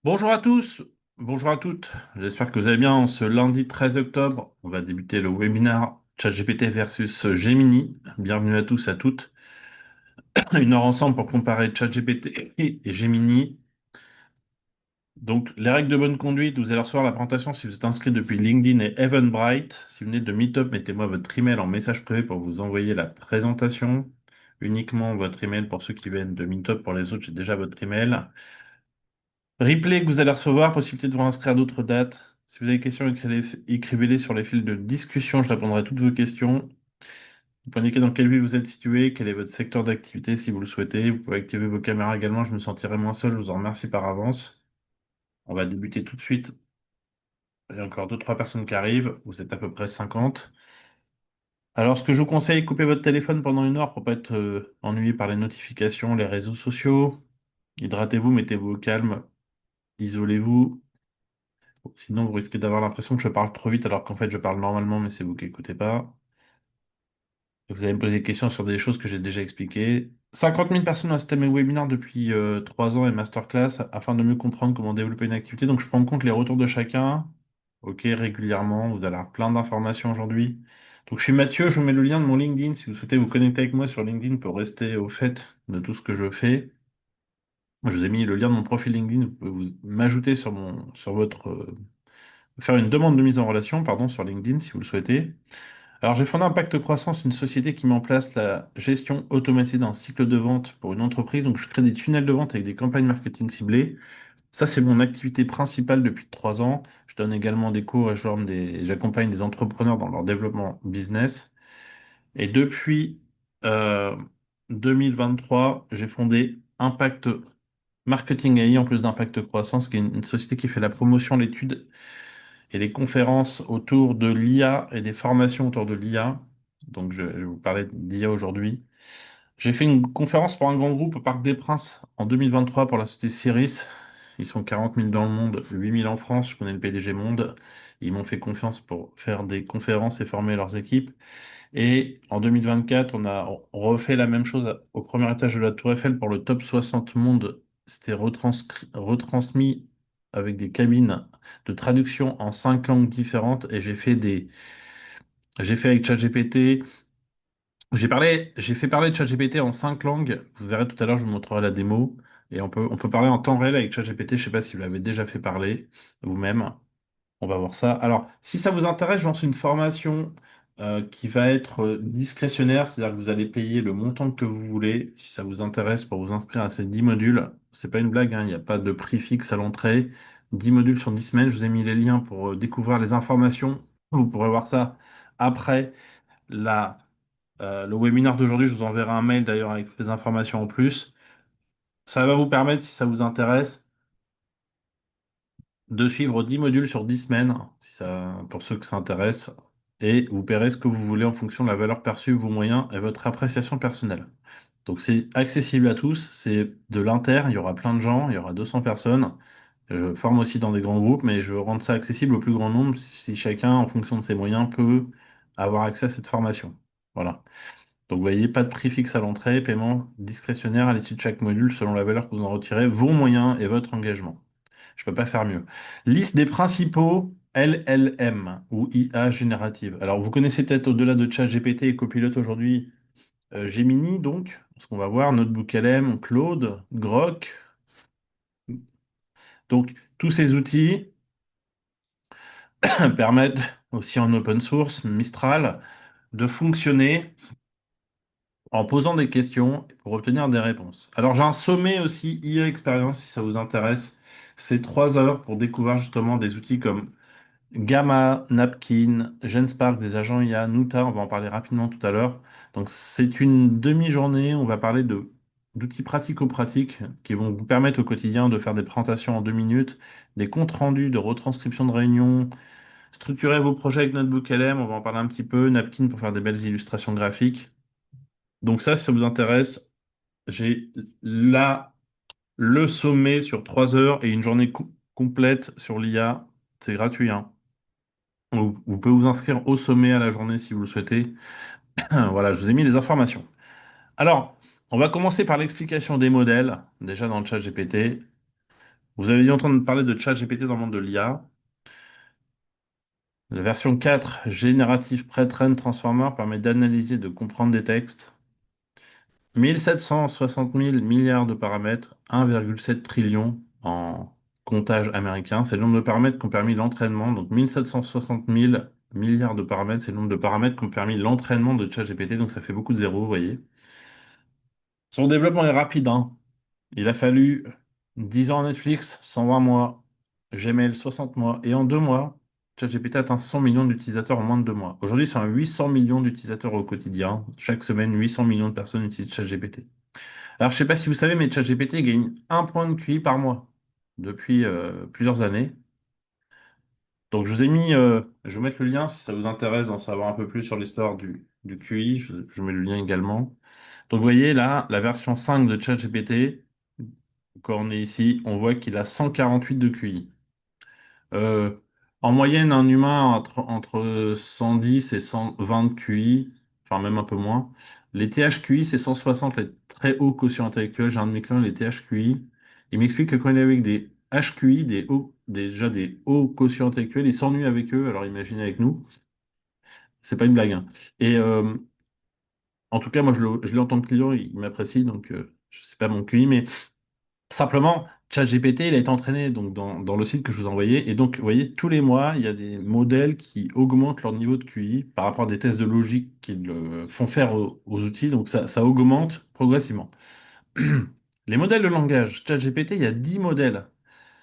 Bonjour à tous, bonjour à toutes. J'espère que vous allez bien. En ce lundi 13 octobre, on va débuter le webinaire ChatGPT versus Gemini. Bienvenue à tous et à toutes. Une heure ensemble pour comparer ChatGPT et Gemini. Donc, les règles de bonne conduite, vous allez recevoir la présentation si vous êtes inscrit depuis LinkedIn et Eventbrite. Si vous venez de Meetup, mettez-moi votre email en message privé pour vous envoyer la présentation. Uniquement votre email pour ceux qui viennent de Meetup. Pour les autres, j'ai déjà votre email. Replay que vous allez recevoir, possibilité de vous inscrire à d'autres dates. Si vous avez des questions, écrivez-les sur les fils de discussion, je répondrai à toutes vos questions. Vous pouvez indiquer dans quelle ville vous êtes situé, quel est votre secteur d'activité si vous le souhaitez. Vous pouvez activer vos caméras également, je me sentirai moins seul, je vous en remercie par avance. On va débuter tout de suite. Il y a encore deux, trois personnes qui arrivent, vous êtes à peu près 50. Alors, ce que je vous conseille, coupez votre téléphone pendant une heure pour pas être ennuyé par les notifications, les réseaux sociaux. Hydratez-vous, mettez-vous au calme, isolez-vous. Sinon, vous risquez d'avoir l'impression que je parle trop vite alors qu'en fait, je parle normalement, mais c'est vous qui écoutez pas. Et vous allez me poser des questions sur des choses que j'ai déjà expliquées. 50 000 personnes ont assisté à mes webinaires depuis 3 ans et masterclass afin de mieux comprendre comment développer une activité. Donc, je prends en compte les retours de chacun. OK, régulièrement. Vous allez avoir plein d'informations aujourd'hui. Donc, je suis Mathieu. Je vous mets le lien de mon LinkedIn si vous souhaitez vous connecter avec moi sur LinkedIn pour rester au fait de tout ce que je fais. Je vous ai mis le lien de mon profil LinkedIn. Vous pouvez m'ajouter sur votre, faire une demande de mise en relation, pardon, sur LinkedIn si vous le souhaitez. Alors, j'ai fondé Impact Croissance, une société qui met en place la gestion automatisée d'un cycle de vente pour une entreprise. Donc, je crée des tunnels de vente avec des campagnes marketing ciblées. Ça, c'est mon activité principale depuis 3 ans. Je donne également des cours et j'accompagne des entrepreneurs dans leur développement business. Et depuis euh, 2023, j'ai fondé Impact Marketing AI en plus d'Impact Croissance, qui est une société qui fait la promotion, l'étude et les conférences autour de l'IA et des formations autour de l'IA. Donc, je vais vous parler d'IA aujourd'hui. J'ai fait une conférence pour un grand groupe au Parc des Princes en 2023 pour la société Ciris. Ils sont 40 000 dans le monde, 8 000 en France. Je connais le PDG Monde. Ils m'ont fait confiance pour faire des conférences et former leurs équipes. Et en 2024, on a refait la même chose au premier étage de la Tour Eiffel pour le top 60 monde. C'était retransmis avec des cabines de traduction en 5 langues différentes et j'ai fait avec ChatGPT. J'ai fait parler de ChatGPT en 5 langues. Vous verrez tout à l'heure, je vous montrerai la démo. Et on peut parler en temps réel avec ChatGPT. Je sais pas si vous l'avez déjà fait parler vous-même. On va voir ça. Alors, si ça vous intéresse, je lance une formation qui va être discrétionnaire, c'est-à-dire que vous allez payer le montant que vous voulez. Si ça vous intéresse pour vous inscrire à ces 10 modules, c'est pas une blague, hein, il n'y a pas de prix fixe à l'entrée. 10 modules sur 10 semaines, je vous ai mis les liens pour découvrir les informations. Vous pourrez voir ça après le webinaire d'aujourd'hui. Je vous enverrai un mail d'ailleurs avec les informations en plus. Ça va vous permettre, si ça vous intéresse, de suivre 10 modules sur 10 semaines, si ça, pour ceux que ça intéresse, et vous paierez ce que vous voulez en fonction de la valeur perçue, vos moyens et votre appréciation personnelle. Donc c'est accessible à tous, c'est de l'inter, il y aura plein de gens, il y aura 200 personnes. Je forme aussi dans des grands groupes, mais je veux rendre ça accessible au plus grand nombre si chacun, en fonction de ses moyens, peut avoir accès à cette formation. Voilà. Donc vous voyez, pas de prix fixe à l'entrée, paiement discrétionnaire à l'issue de chaque module selon la valeur que vous en retirez, vos moyens et votre engagement. Je peux pas faire mieux. Liste des principaux LLM ou IA générative. Alors, vous connaissez peut-être au-delà de ChatGPT et Copilot aujourd'hui Gemini, donc, ce qu'on va voir, Notebook LM, Claude, Grok. Donc, tous ces outils permettent aussi en open source, Mistral, de fonctionner en posant des questions pour obtenir des réponses. Alors, j'ai un sommet aussi IA Experience si ça vous intéresse. C'est 3 heures pour découvrir justement des outils comme Gamma, Napkin, GenSpark, des agents IA, Nuta, on va en parler rapidement tout à l'heure. Donc c'est une demi-journée, on va parler d'outils pratico-pratiques qui vont vous permettre au quotidien de faire des présentations en 2 minutes, des comptes rendus de retranscription de réunions, structurer vos projets avec Notebook LM, on va en parler un petit peu, Napkin pour faire des belles illustrations graphiques. Donc ça, si ça vous intéresse, j'ai là le sommet sur 3 heures et une journée complète sur l'IA. C'est gratuit, hein. Vous pouvez vous inscrire au sommet à la journée si vous le souhaitez. Voilà, je vous ai mis les informations. Alors, on va commencer par l'explication des modèles, déjà dans le chat GPT. Vous avez dû entendre parler de ChatGPT dans le monde de l'IA. La version 4, Générative Pre-trained Transformer, permet d'analyser et de comprendre des textes. 1 760 000 milliards de paramètres, 1,7 trillion en comptage américain. C'est le nombre de paramètres qui ont permis l'entraînement. Donc 1 760 000 milliards de paramètres, c'est le nombre de paramètres qui ont permis l'entraînement de ChatGPT. Donc ça fait beaucoup de zéros, vous voyez. Son développement est rapide, hein. Il a fallu 10 ans à Netflix, 120 mois, Gmail 60 mois, et en 2 mois, ChatGPT a atteint 100 millions d'utilisateurs en moins de 2 mois. Aujourd'hui, c'est un 800 millions d'utilisateurs au quotidien. Chaque semaine, 800 millions de personnes utilisent ChatGPT. Alors, je ne sais pas si vous savez, mais ChatGPT gagne 1 point de QI par mois depuis plusieurs années. Donc, je vous ai mis, je vais vous mettre le lien si ça vous intéresse d'en savoir un peu plus sur l'histoire du QI. Je mets le lien également. Donc, vous voyez là, la version 5 de ChatGPT, quand on est ici, on voit qu'il a 148 de QI. Euh, En moyenne, un humain entre 110 et 120 de QI, enfin même un peu moins. Les THQI, c'est 160, les très hauts quotients intellectuels. J'ai un de mes clients, les THQI. Il m'explique que quand il est avec des HQI, déjà des hauts quotients intellectuels, il s'ennuie avec eux, alors imaginez avec nous. C'est pas une blague, hein. Et en tout cas, moi, je l'ai en tant que client, il m'apprécie, donc je sais pas mon QI, mais simplement, ChatGPT, il a été entraîné donc, dans le site que je vous ai envoyé. Et donc, vous voyez, tous les mois, il y a des modèles qui augmentent leur niveau de QI par rapport à des tests de logique qu'ils font faire aux outils. Donc, ça augmente progressivement. Les modèles de langage, ChatGPT, il y a 10 modèles.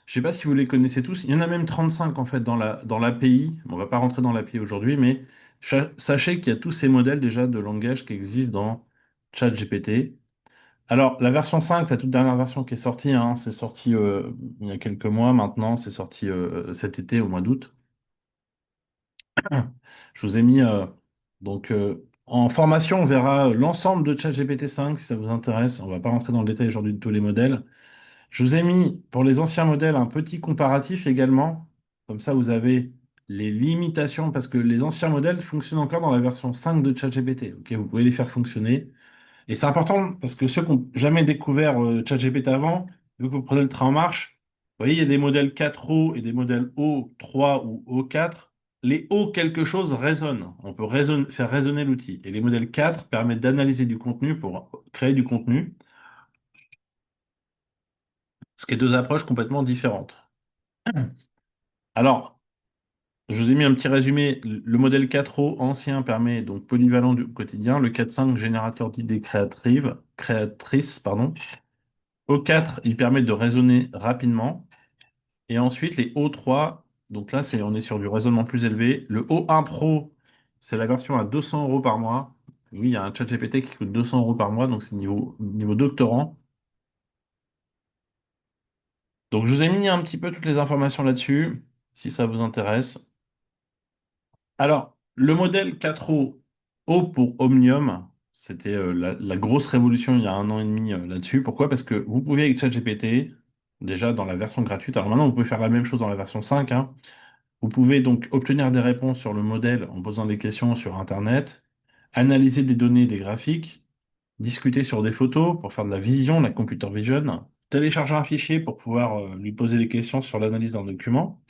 Je ne sais pas si vous les connaissez tous. Il y en a même 35 en fait dans l'API. On ne va pas rentrer dans l'API aujourd'hui, mais sachez qu'il y a tous ces modèles déjà de langage qui existent dans ChatGPT. Alors, la version 5, la toute dernière version qui est sortie, hein, c'est sorti il y a quelques mois maintenant, c'est sorti cet été au mois d'août. Je vous ai mis en formation, on verra l'ensemble de ChatGPT 5 si ça vous intéresse. On va pas rentrer dans le détail aujourd'hui de tous les modèles. Je vous ai mis pour les anciens modèles un petit comparatif également. Comme ça, vous avez les limitations parce que les anciens modèles fonctionnent encore dans la version 5 de ChatGPT. Ok, vous pouvez les faire fonctionner. Et c'est important parce que ceux qui n'ont jamais découvert ChatGPT avant, vu que vous prenez le train en marche, vous voyez, il y a des modèles 4O et des modèles O3 ou O4. Les O quelque chose résonnent. On peut faire résonner l'outil. Et les modèles 4 permettent d'analyser du contenu pour créer du contenu, ce qui est deux approches complètement différentes. Alors, je vous ai mis un petit résumé. Le modèle 4O ancien permet donc polyvalent du quotidien. Le 4.5 générateur d'idées créatrices, pardon. O4, il permet de raisonner rapidement. Et ensuite, les O3, donc là, on est sur du raisonnement plus élevé. Le O1 Pro, c'est la version à 200 euros par mois. Oui, il y a un ChatGPT qui coûte 200 euros par mois, donc c'est niveau doctorant. Donc je vous ai mis un petit peu toutes les informations là-dessus, si ça vous intéresse. Alors, le modèle 4O, O pour Omnium, c'était la grosse révolution il y a 1 an et demi là-dessus. Pourquoi? Parce que vous pouvez avec ChatGPT, déjà dans la version gratuite, alors maintenant vous pouvez faire la même chose dans la version 5, hein. Vous pouvez donc obtenir des réponses sur le modèle en posant des questions sur Internet, analyser des données, des graphiques, discuter sur des photos pour faire de la vision, de la computer vision, télécharger un fichier pour pouvoir lui poser des questions sur l'analyse d'un document,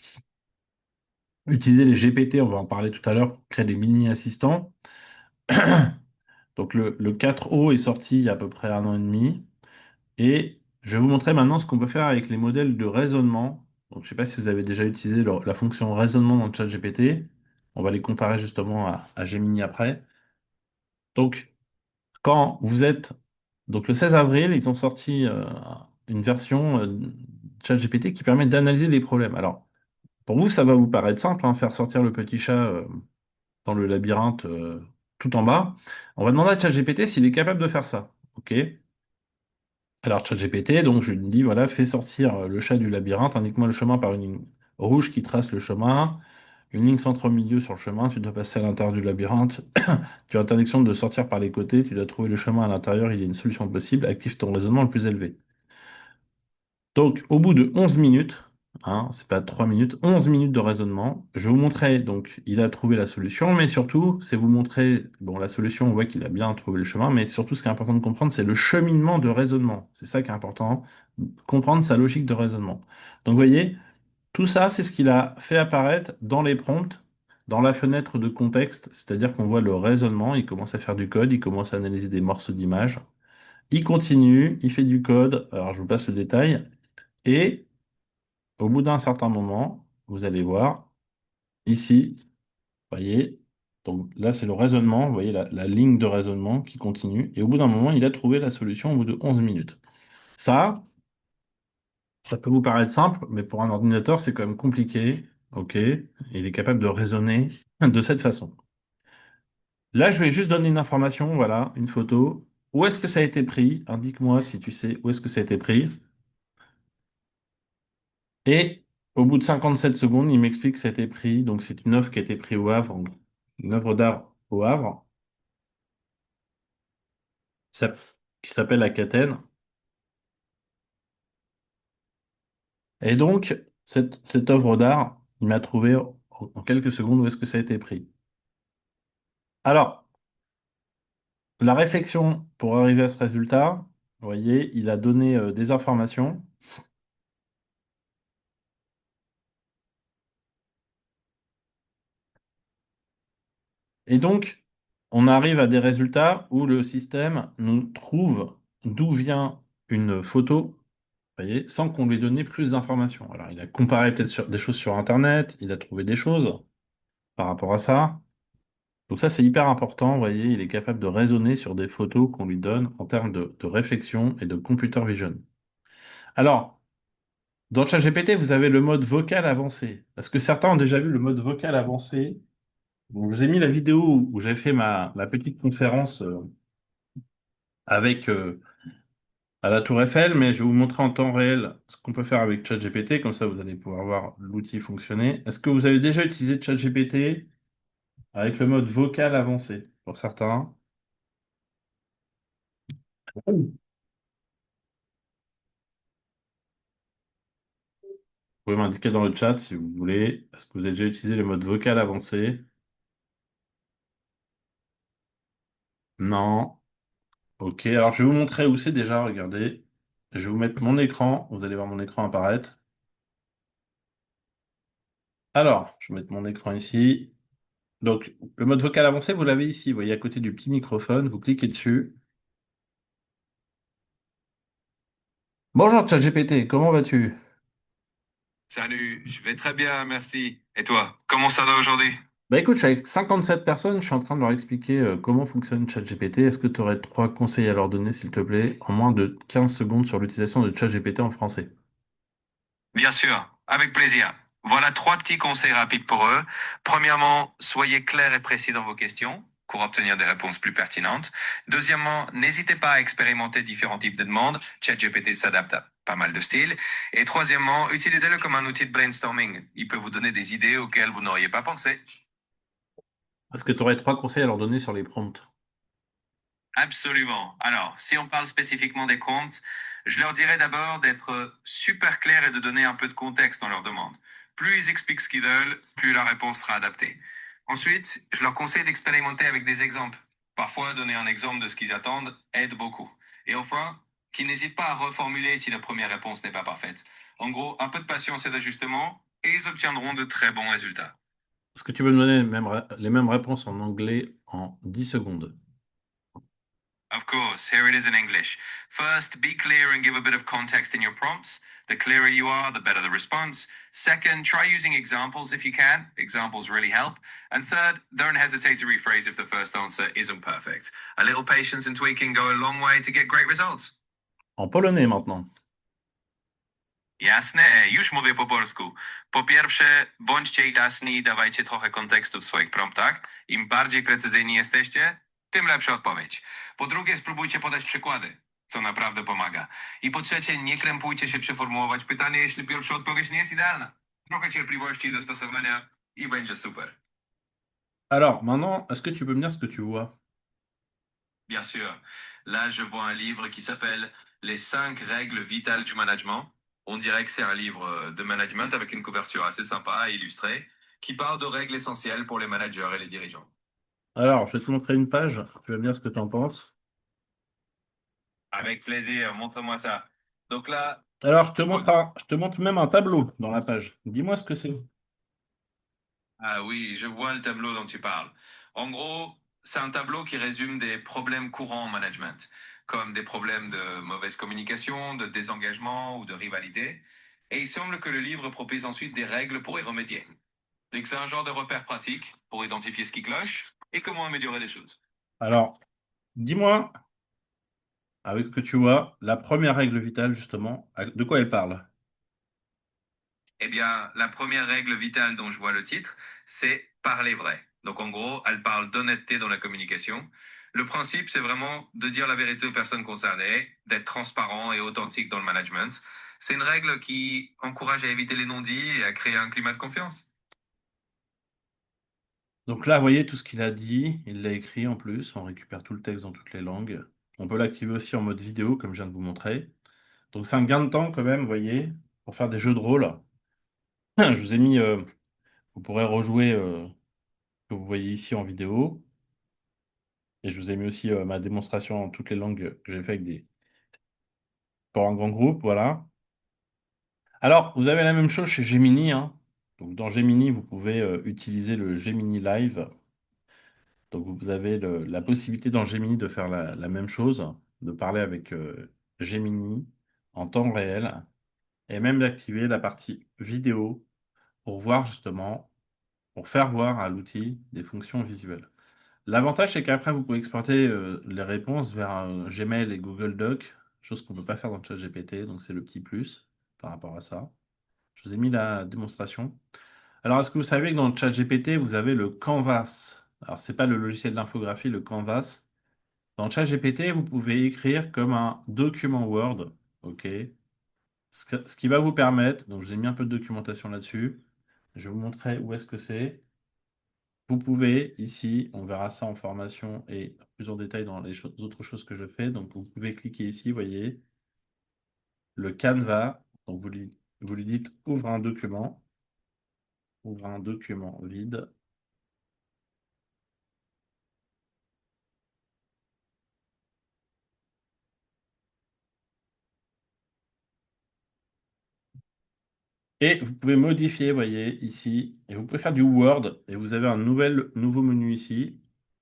utiliser les GPT, on va en parler tout à l'heure, pour créer des mini-assistants. Donc le 4O est sorti il y a à peu près 1 an et demi. Et je vais vous montrer maintenant ce qu'on peut faire avec les modèles de raisonnement. Donc, je ne sais pas si vous avez déjà utilisé la fonction raisonnement dans le chat GPT. On va les comparer justement à Gemini après. Donc, quand vous êtes... Donc, le 16 avril, ils ont sorti une version chat GPT qui permet d'analyser les problèmes. Alors, pour vous, ça va vous paraître simple, hein, faire sortir le petit chat dans le labyrinthe tout en bas. On va demander à ChatGPT s'il est capable de faire ça. OK? Alors, ChatGPT, donc je lui dis, voilà, fais sortir le chat du labyrinthe, indique-moi le chemin par une ligne rouge qui trace le chemin, une ligne centre au milieu sur le chemin, tu dois passer à l'intérieur du labyrinthe, tu as interdiction de sortir par les côtés, tu dois trouver le chemin à l'intérieur, il y a une solution possible, active ton raisonnement le plus élevé. Donc, au bout de 11 minutes, Hein, c'est pas 3 minutes, 11 minutes de raisonnement. Je vais vous montrer, donc, il a trouvé la solution, mais surtout, c'est vous montrer, bon, la solution, on voit qu'il a bien trouvé le chemin, mais surtout, ce qui est important de comprendre, c'est le cheminement de raisonnement. C'est ça qui est important, comprendre sa logique de raisonnement. Donc, vous voyez, tout ça, c'est ce qu'il a fait apparaître dans les prompts, dans la fenêtre de contexte, c'est-à-dire qu'on voit le raisonnement, il commence à faire du code, il commence à analyser des morceaux d'images, il continue, il fait du code, alors je vous passe le détail, et au bout d'un certain moment, vous allez voir, ici, vous voyez, donc là c'est le raisonnement, vous voyez la ligne de raisonnement qui continue, et au bout d'un moment, il a trouvé la solution au bout de 11 minutes. Ça, ça peut vous paraître simple, mais pour un ordinateur, c'est quand même compliqué, ok? Et il est capable de raisonner de cette façon. Là, je vais juste donner une information, voilà, une photo. Où est-ce que ça a été pris? Indique-moi si tu sais où est-ce que ça a été pris. Et au bout de 57 secondes, il m'explique que ça a été pris. Donc, c'est une œuvre qui a été prise au Havre, une œuvre d'art au Havre, ça- qui s'appelle La Catène. Et donc, cette œuvre d'art, il m'a trouvé en quelques secondes où est-ce que ça a été pris. Alors, la réflexion pour arriver à ce résultat, vous voyez, il a donné des informations. Et donc, on arrive à des résultats où le système nous trouve d'où vient une photo, vous voyez, sans qu'on lui donne plus d'informations. Alors, il a comparé peut-être des choses sur Internet, il a trouvé des choses par rapport à ça. Donc ça, c'est hyper important, vous voyez, il est capable de raisonner sur des photos qu'on lui donne en termes de réflexion et de computer vision. Alors, dans ChatGPT, vous avez le mode vocal avancé. Est-ce que certains ont déjà vu le mode vocal avancé? Donc, je vous ai mis la vidéo où j'avais fait ma petite conférence avec à la Tour Eiffel, mais je vais vous montrer en temps réel ce qu'on peut faire avec ChatGPT, comme ça vous allez pouvoir voir l'outil fonctionner. Est-ce que vous avez déjà utilisé ChatGPT avec le mode vocal avancé pour certains? Vous pouvez m'indiquer dans le chat si vous voulez. Est-ce que vous avez déjà utilisé le mode vocal avancé? Non. Ok, alors je vais vous montrer où c'est déjà, regardez. Je vais vous mettre mon écran, vous allez voir mon écran apparaître. Alors, je vais mettre mon écran ici. Donc, le mode vocal avancé, vous l'avez ici, vous voyez à côté du petit microphone, vous cliquez dessus. Bonjour ChatGPT, comment vas-tu? Salut, je vais très bien, merci. Et toi, comment ça va aujourd'hui? Bah écoute, je suis avec 57 personnes, je suis en train de leur expliquer comment fonctionne ChatGPT. Est-ce que tu aurais trois conseils à leur donner, s'il te plaît, en moins de 15 secondes sur l'utilisation de ChatGPT en français? Bien sûr, avec plaisir. Voilà trois petits conseils rapides pour eux. Premièrement, soyez clair et précis dans vos questions pour obtenir des réponses plus pertinentes. Deuxièmement, n'hésitez pas à expérimenter différents types de demandes. ChatGPT s'adapte à pas mal de styles. Et troisièmement, utilisez-le comme un outil de brainstorming. Il peut vous donner des idées auxquelles vous n'auriez pas pensé. Est-ce que tu aurais trois conseils à leur donner sur les prompts? Absolument. Alors, si on parle spécifiquement des comptes, je leur dirais d'abord d'être super clair et de donner un peu de contexte dans leur demande. Plus ils expliquent ce qu'ils veulent, plus la réponse sera adaptée. Ensuite, je leur conseille d'expérimenter avec des exemples. Parfois, donner un exemple de ce qu'ils attendent aide beaucoup. Et enfin, qu'ils n'hésitent pas à reformuler si la première réponse n'est pas parfaite. En gros, un peu de patience et d'ajustement, et ils obtiendront de très bons résultats. Est-ce que tu veux me donner les mêmes réponses en anglais en 10 secondes? Of course, here it is in English. First, be clear and give a bit of context in your prompts. The clearer you are, the better the response. Second, try using examples if you can. Examples really help. And third, don't hesitate to rephrase if the first answer isn't perfect. A little patience and tweaking go a long way to get great results. En polonais maintenant. Jasne, już mówię po polsku. Po pierwsze, bądźcie jasni i dawajcie trochę kontekstu w swoich promptach. Im bardziej precyzyjni jesteście, tym lepsza odpowiedź. Po drugie, spróbujcie podać przykłady. To naprawdę pomaga. I po trzecie, nie krępujcie się przeformułować pytanie, jeśli pierwsza odpowiedź nie jest idealna. Trochę cierpliwości i dostosowania i będzie super. Alors, maintenant, est-ce que tu peux me dire ce que tu vois? Bien sûr. Là, je vois un livre qui s'appelle Les 5 règles vitales du management. On dirait que c'est un livre de management avec une couverture assez sympa et illustrée qui parle de règles essentielles pour les managers et les dirigeants. Alors, je vais te montrer une page. Tu vas me dire ce que tu en penses. Avec plaisir, montre-moi ça. Donc là, Alors, je te montre même un tableau dans la page. Dis-moi ce que c'est. ah oui, je vois le tableau dont tu parles. En gros, c'est un tableau qui résume des problèmes courants en management, comme des problèmes de mauvaise communication, de désengagement ou de rivalité. Et il semble que le livre propose ensuite des règles pour y remédier. Donc c'est un genre de repère pratique pour identifier ce qui cloche et comment améliorer les choses. Alors, dis-moi, avec ce que tu vois, la première règle vitale, justement, de quoi elle parle? Eh bien, la première règle vitale dont je vois le titre, c'est parler vrai. Donc, en gros, elle parle d'honnêteté dans la communication. Le principe, c'est vraiment de dire la vérité aux personnes concernées, d'être transparent et authentique dans le management. C'est une règle qui encourage à éviter les non-dits et à créer un climat de confiance. Donc là, vous voyez tout ce qu'il a dit. Il l'a écrit en plus. On récupère tout le texte dans toutes les langues. On peut l'activer aussi en mode vidéo, comme je viens de vous montrer. Donc c'est un gain de temps quand même, vous voyez, pour faire des jeux de rôle. Je vous ai mis, vous pourrez rejouer ce que vous voyez ici en vidéo. Et je vous ai mis aussi ma démonstration en toutes les langues que j'ai fait avec pour un grand groupe, voilà. Alors, vous avez la même chose chez Gemini, hein. Donc dans Gemini, vous pouvez utiliser le Gemini Live. Donc vous avez la possibilité dans Gemini de faire la même chose, de parler avec Gemini en temps réel et même d'activer la partie vidéo pour voir justement, pour faire voir à l'outil des fonctions visuelles. L'avantage, c'est qu'après, vous pouvez exporter les réponses vers Gmail et Google Doc, chose qu'on ne peut pas faire dans ChatGPT, donc c'est le petit plus par rapport à ça. Je vous ai mis la démonstration. Alors, est-ce que vous savez que dans le ChatGPT, vous avez le Canvas? Alors, c'est pas le logiciel d'infographie, le Canvas. Dans ChatGPT, vous pouvez écrire comme un document Word, OK? Ce qui va vous permettre, donc je vous ai mis un peu de documentation là-dessus. Je vais vous montrer où est-ce que c'est. Vous pouvez, ici, on verra ça en formation et plus en détail dans les autres choses que je fais. Donc, vous pouvez cliquer ici, vous voyez, le Canva. Donc, vous lui dites ouvre un document vide. Et vous pouvez modifier, vous voyez, ici. Et vous pouvez faire du Word. Et vous avez un nouveau menu ici.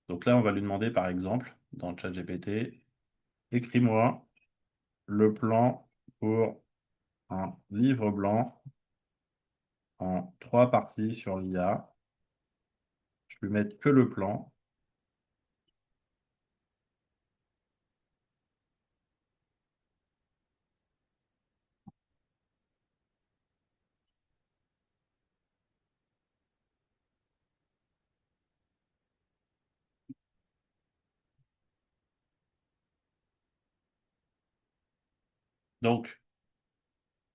Donc là, on va lui demander, par exemple, dans le chat GPT, écris-moi le plan pour un livre blanc en 3 parties sur l'IA. Je peux mettre que le plan. Donc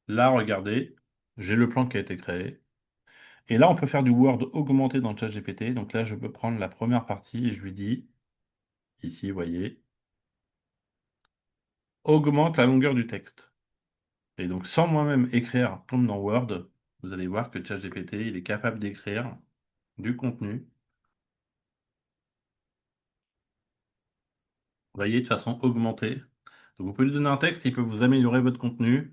là, regardez, j'ai le plan qui a été créé. Et là, on peut faire du Word augmenté dans le chat GPT. Donc là, je peux prendre la première partie et je lui dis, ici, vous voyez, augmente la longueur du texte. Et donc, sans moi-même écrire comme dans Word, vous allez voir que ChatGPT, il est capable d'écrire du contenu, vous voyez, de façon augmentée. Donc, vous pouvez lui donner un texte, il peut vous améliorer votre contenu.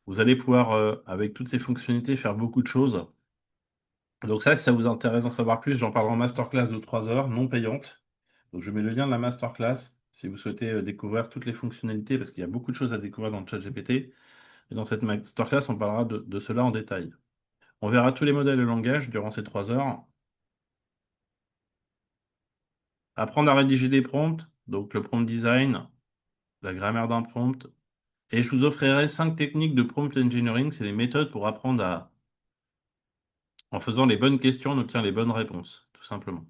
Vous allez pouvoir, avec toutes ces fonctionnalités, faire beaucoup de choses. Donc ça, si ça vous intéresse d'en savoir plus, j'en parlerai en masterclass de 3 heures, non payante. Donc je mets le lien de la masterclass si vous souhaitez découvrir toutes les fonctionnalités, parce qu'il y a beaucoup de choses à découvrir dans le chat GPT. Et dans cette masterclass, on parlera de cela en détail. On verra tous les modèles de langage durant ces 3 heures. Apprendre à rédiger des prompts, donc le prompt design, la grammaire d'un prompt. Et je vous offrirai 5 techniques de prompt engineering, c'est les méthodes pour apprendre à, en faisant les bonnes questions, on obtient les bonnes réponses, tout simplement.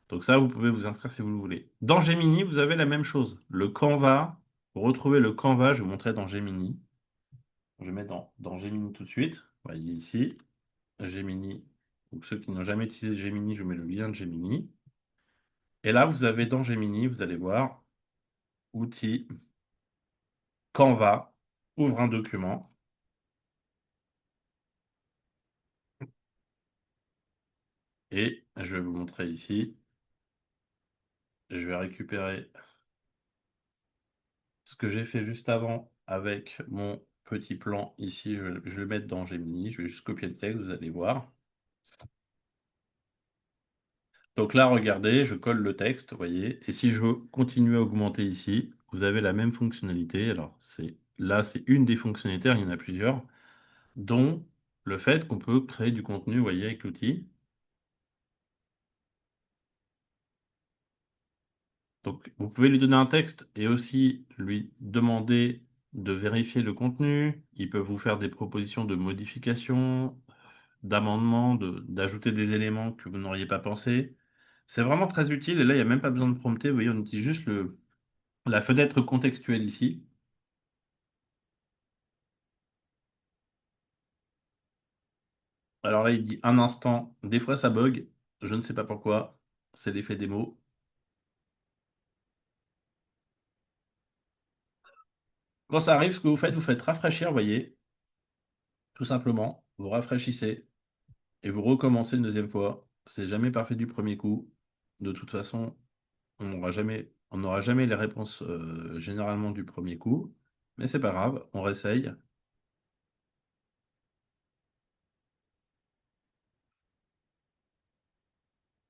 Donc ça, vous pouvez vous inscrire si vous le voulez. Dans Gemini, vous avez la même chose. Le Canva, pour retrouver le Canva, je vais vous montrer dans Gemini. Je mets dans Gemini tout de suite. Vous voyez ici, Gemini. Donc ceux qui n'ont jamais utilisé Gemini, je mets le lien de Gemini. Et là, vous avez dans Gemini, vous allez voir, outils, Canva. ouvre un document et je vais vous montrer ici. Je vais récupérer ce que j'ai fait juste avant avec mon petit plan ici. Je vais le mettre dans Gemini. Je vais juste copier le texte, vous allez voir. Donc là, regardez, je colle le texte, vous voyez. Et si je veux continuer à augmenter ici, vous avez la même fonctionnalité. Alors, c'est une des fonctionnalités, il y en a plusieurs, dont le fait qu'on peut créer du contenu, vous voyez, avec l'outil. Donc, vous pouvez lui donner un texte et aussi lui demander de vérifier le contenu. Il peut vous faire des propositions de modification, d'amendement, d'ajouter des éléments que vous n'auriez pas pensé. C'est vraiment très utile et là, il n'y a même pas besoin de prompter. Vous voyez, on utilise juste la fenêtre contextuelle ici. Alors là, il dit un instant. Des fois, ça bug. Je ne sais pas pourquoi. C'est l'effet démo. Quand ça arrive, ce que vous faites rafraîchir, vous voyez, tout simplement. Vous rafraîchissez et vous recommencez une deuxième fois. C'est jamais parfait du premier coup. De toute façon, on n'aura jamais les réponses généralement du premier coup. Mais c'est pas grave, on réessaye.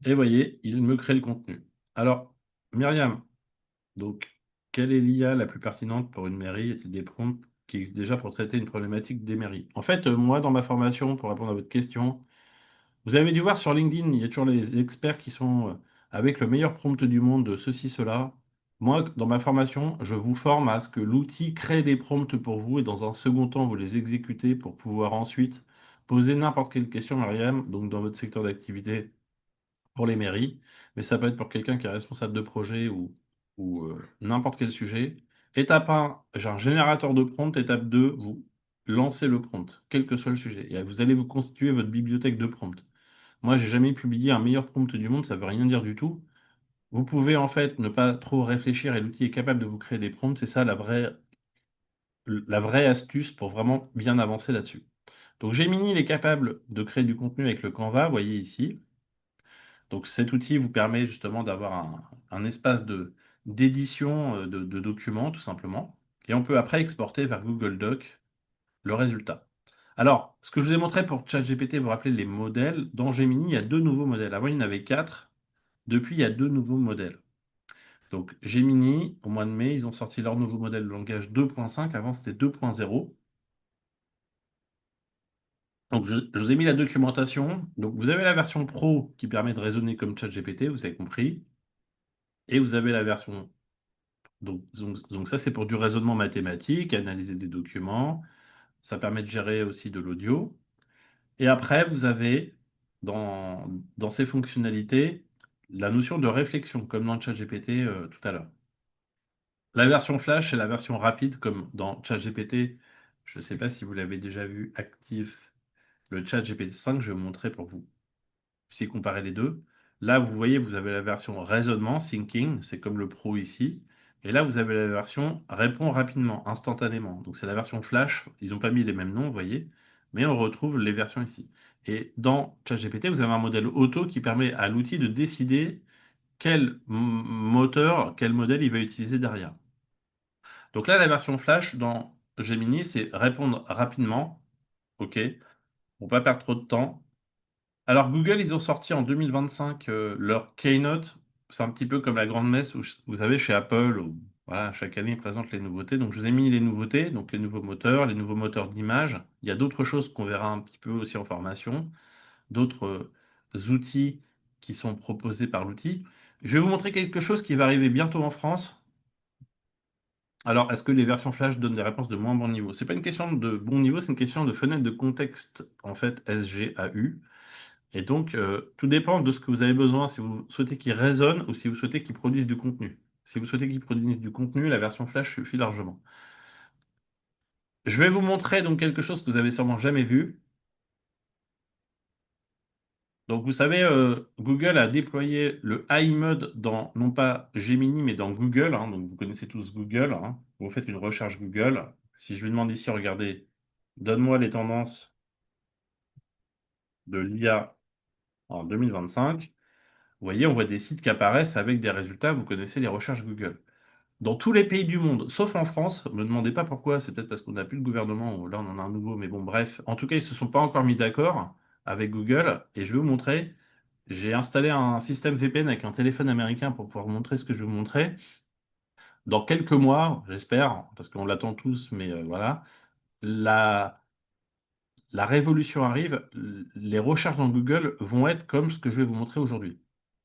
Et voyez, il me crée le contenu. Alors, Myriam, donc, quelle est l'IA la plus pertinente pour une mairie? Y a-t-il des prompts qui existent déjà pour traiter une problématique des mairies? En fait, moi, dans ma formation, pour répondre à votre question, vous avez dû voir sur LinkedIn, il y a toujours les experts qui sont avec le meilleur prompt du monde, de ceci, cela. Moi, dans ma formation, je vous forme à ce que l'outil crée des prompts pour vous et dans un second temps, vous les exécutez pour pouvoir ensuite poser n'importe quelle question, Myriam, donc dans votre secteur d'activité pour les mairies, mais ça peut être pour quelqu'un qui est responsable de projet ou n'importe quel sujet. Étape 1, j'ai un générateur de prompt. Étape 2, vous lancez le prompt, quel que soit le sujet. Et vous allez vous constituer votre bibliothèque de prompts. Moi, j'ai jamais publié un meilleur prompt du monde, ça veut rien dire du tout. Vous pouvez en fait ne pas trop réfléchir et l'outil est capable de vous créer des prompts. C'est ça la vraie astuce pour vraiment bien avancer là-dessus. Donc Gemini, il est capable de créer du contenu avec le Canva, vous voyez ici. Donc cet outil vous permet justement d'avoir un espace d'édition de documents, tout simplement. Et on peut après exporter vers Google Doc le résultat. Alors, ce que je vous ai montré pour ChatGPT, vous vous rappelez les modèles, dans Gemini, il y a deux nouveaux modèles. Avant, il y en avait quatre. Depuis, il y a deux nouveaux modèles. Donc Gemini, au mois de mai, ils ont sorti leur nouveau modèle de langage 2.5. Avant, c'était 2.0. Donc, je vous ai mis la documentation. Donc, vous avez la version pro qui permet de raisonner comme ChatGPT, vous avez compris. Et vous avez la version. Donc ça, c'est pour du raisonnement mathématique, analyser des documents. Ça permet de gérer aussi de l'audio. Et après, vous avez dans, dans ces fonctionnalités la notion de réflexion, comme dans ChatGPT tout à l'heure. La version flash, c'est la version rapide, comme dans ChatGPT. Je ne sais pas si vous l'avez déjà vu actif, le ChatGPT 5, je vais vous montrer pour que vous puissiez comparer les deux. Là, vous voyez, vous avez la version raisonnement, thinking, c'est comme le pro ici. Et là, vous avez la version répond rapidement, instantanément. Donc c'est la version flash. Ils n'ont pas mis les mêmes noms, vous voyez, mais on retrouve les versions ici. Et dans ChatGPT, vous avez un modèle auto qui permet à l'outil de décider quel moteur, quel modèle il va utiliser derrière. Donc là, la version flash dans Gemini, c'est répondre rapidement, OK, pour pas perdre trop de temps. Alors Google, ils ont sorti en 2025 leur Keynote. C'est un petit peu comme la grande messe où vous savez chez Apple, où, voilà, chaque année ils présentent les nouveautés. Donc je vous ai mis les nouveautés, donc les nouveaux moteurs d'image. Il y a d'autres choses qu'on verra un petit peu aussi en formation, d'autres outils qui sont proposés par l'outil. Je vais vous montrer quelque chose qui va arriver bientôt en France. Alors, est-ce que les versions Flash donnent des réponses de moins bon niveau? C'est pas une question de bon niveau, c'est une question de fenêtre de contexte, en fait, SGAU. Et donc, tout dépend de ce que vous avez besoin, si vous souhaitez qu'il résonne ou si vous souhaitez qu'il produise du contenu. Si vous souhaitez qu'il produise du contenu, la version Flash suffit largement. Je vais vous montrer donc quelque chose que vous avez sûrement jamais vu. Donc, vous savez, Google a déployé le AI Mode dans, non pas Gemini, mais dans Google, hein. Donc, vous connaissez tous Google, hein. Vous faites une recherche Google. si je lui demande ici, regardez, donne-moi les tendances de l'IA en 2025, vous voyez, on voit des sites qui apparaissent avec des résultats, vous connaissez les recherches Google. Dans tous les pays du monde, sauf en France, me demandez pas pourquoi, c'est peut-être parce qu'on n'a plus de gouvernement, ou là on en a un nouveau, mais bon, bref. En tout cas, ils se sont pas encore mis d'accord avec Google, et je vais vous montrer, j'ai installé un système VPN avec un téléphone américain pour pouvoir vous montrer ce que je vais vous montrer. Dans quelques mois, j'espère, parce qu'on l'attend tous, mais voilà, la, la révolution arrive, les recherches dans Google vont être comme ce que je vais vous montrer aujourd'hui.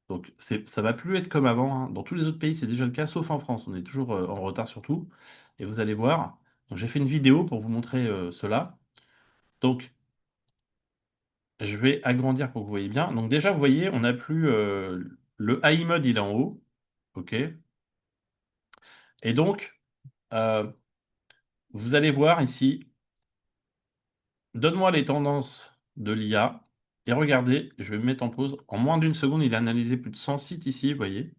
Donc ça va plus être comme avant, hein. Dans tous les autres pays, c'est déjà le cas, sauf en France. On est toujours en retard sur tout. Et vous allez voir. Donc j'ai fait une vidéo pour vous montrer cela. Donc je vais agrandir pour que vous voyez bien. Donc déjà, vous voyez, on n'a plus le AI mode, il est en haut. OK. Et donc, euh, vous allez voir ici, donne-moi les tendances de l'IA. Et regardez, je vais me mettre en pause. En moins d'une seconde, il a analysé plus de 100 sites ici, vous voyez.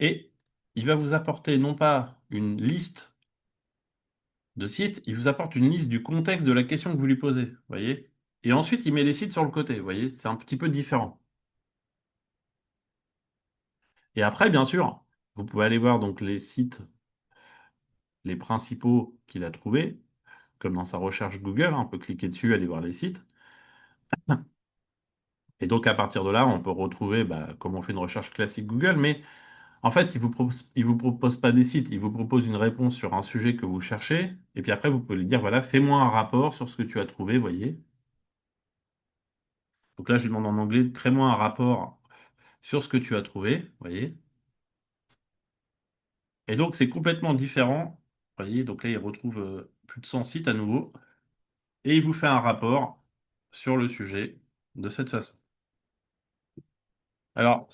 Et il va vous apporter non pas une liste de sites, il vous apporte une liste du contexte de la question que vous lui posez, vous voyez? Et ensuite, il met les sites sur le côté, vous voyez? C'est un petit peu différent. Et après, bien sûr, vous pouvez aller voir donc les sites, les principaux qu'il a trouvés, comme dans sa recherche Google, hein, on peut cliquer dessus, aller voir les sites. Et donc, à partir de là, on peut retrouver comme on fait une recherche classique Google, mais en fait, il vous propose pas des sites, il vous propose une réponse sur un sujet que vous cherchez, et puis après, vous pouvez lui dire, voilà, fais-moi un rapport sur ce que tu as trouvé, vous voyez? Donc là, je lui demande en anglais, crée-moi un rapport sur ce que tu as trouvé, vous voyez. Et donc, c'est complètement différent. Vous voyez, donc là, il retrouve plus de 100 sites à nouveau, et il vous fait un rapport sur le sujet de cette façon. Alors,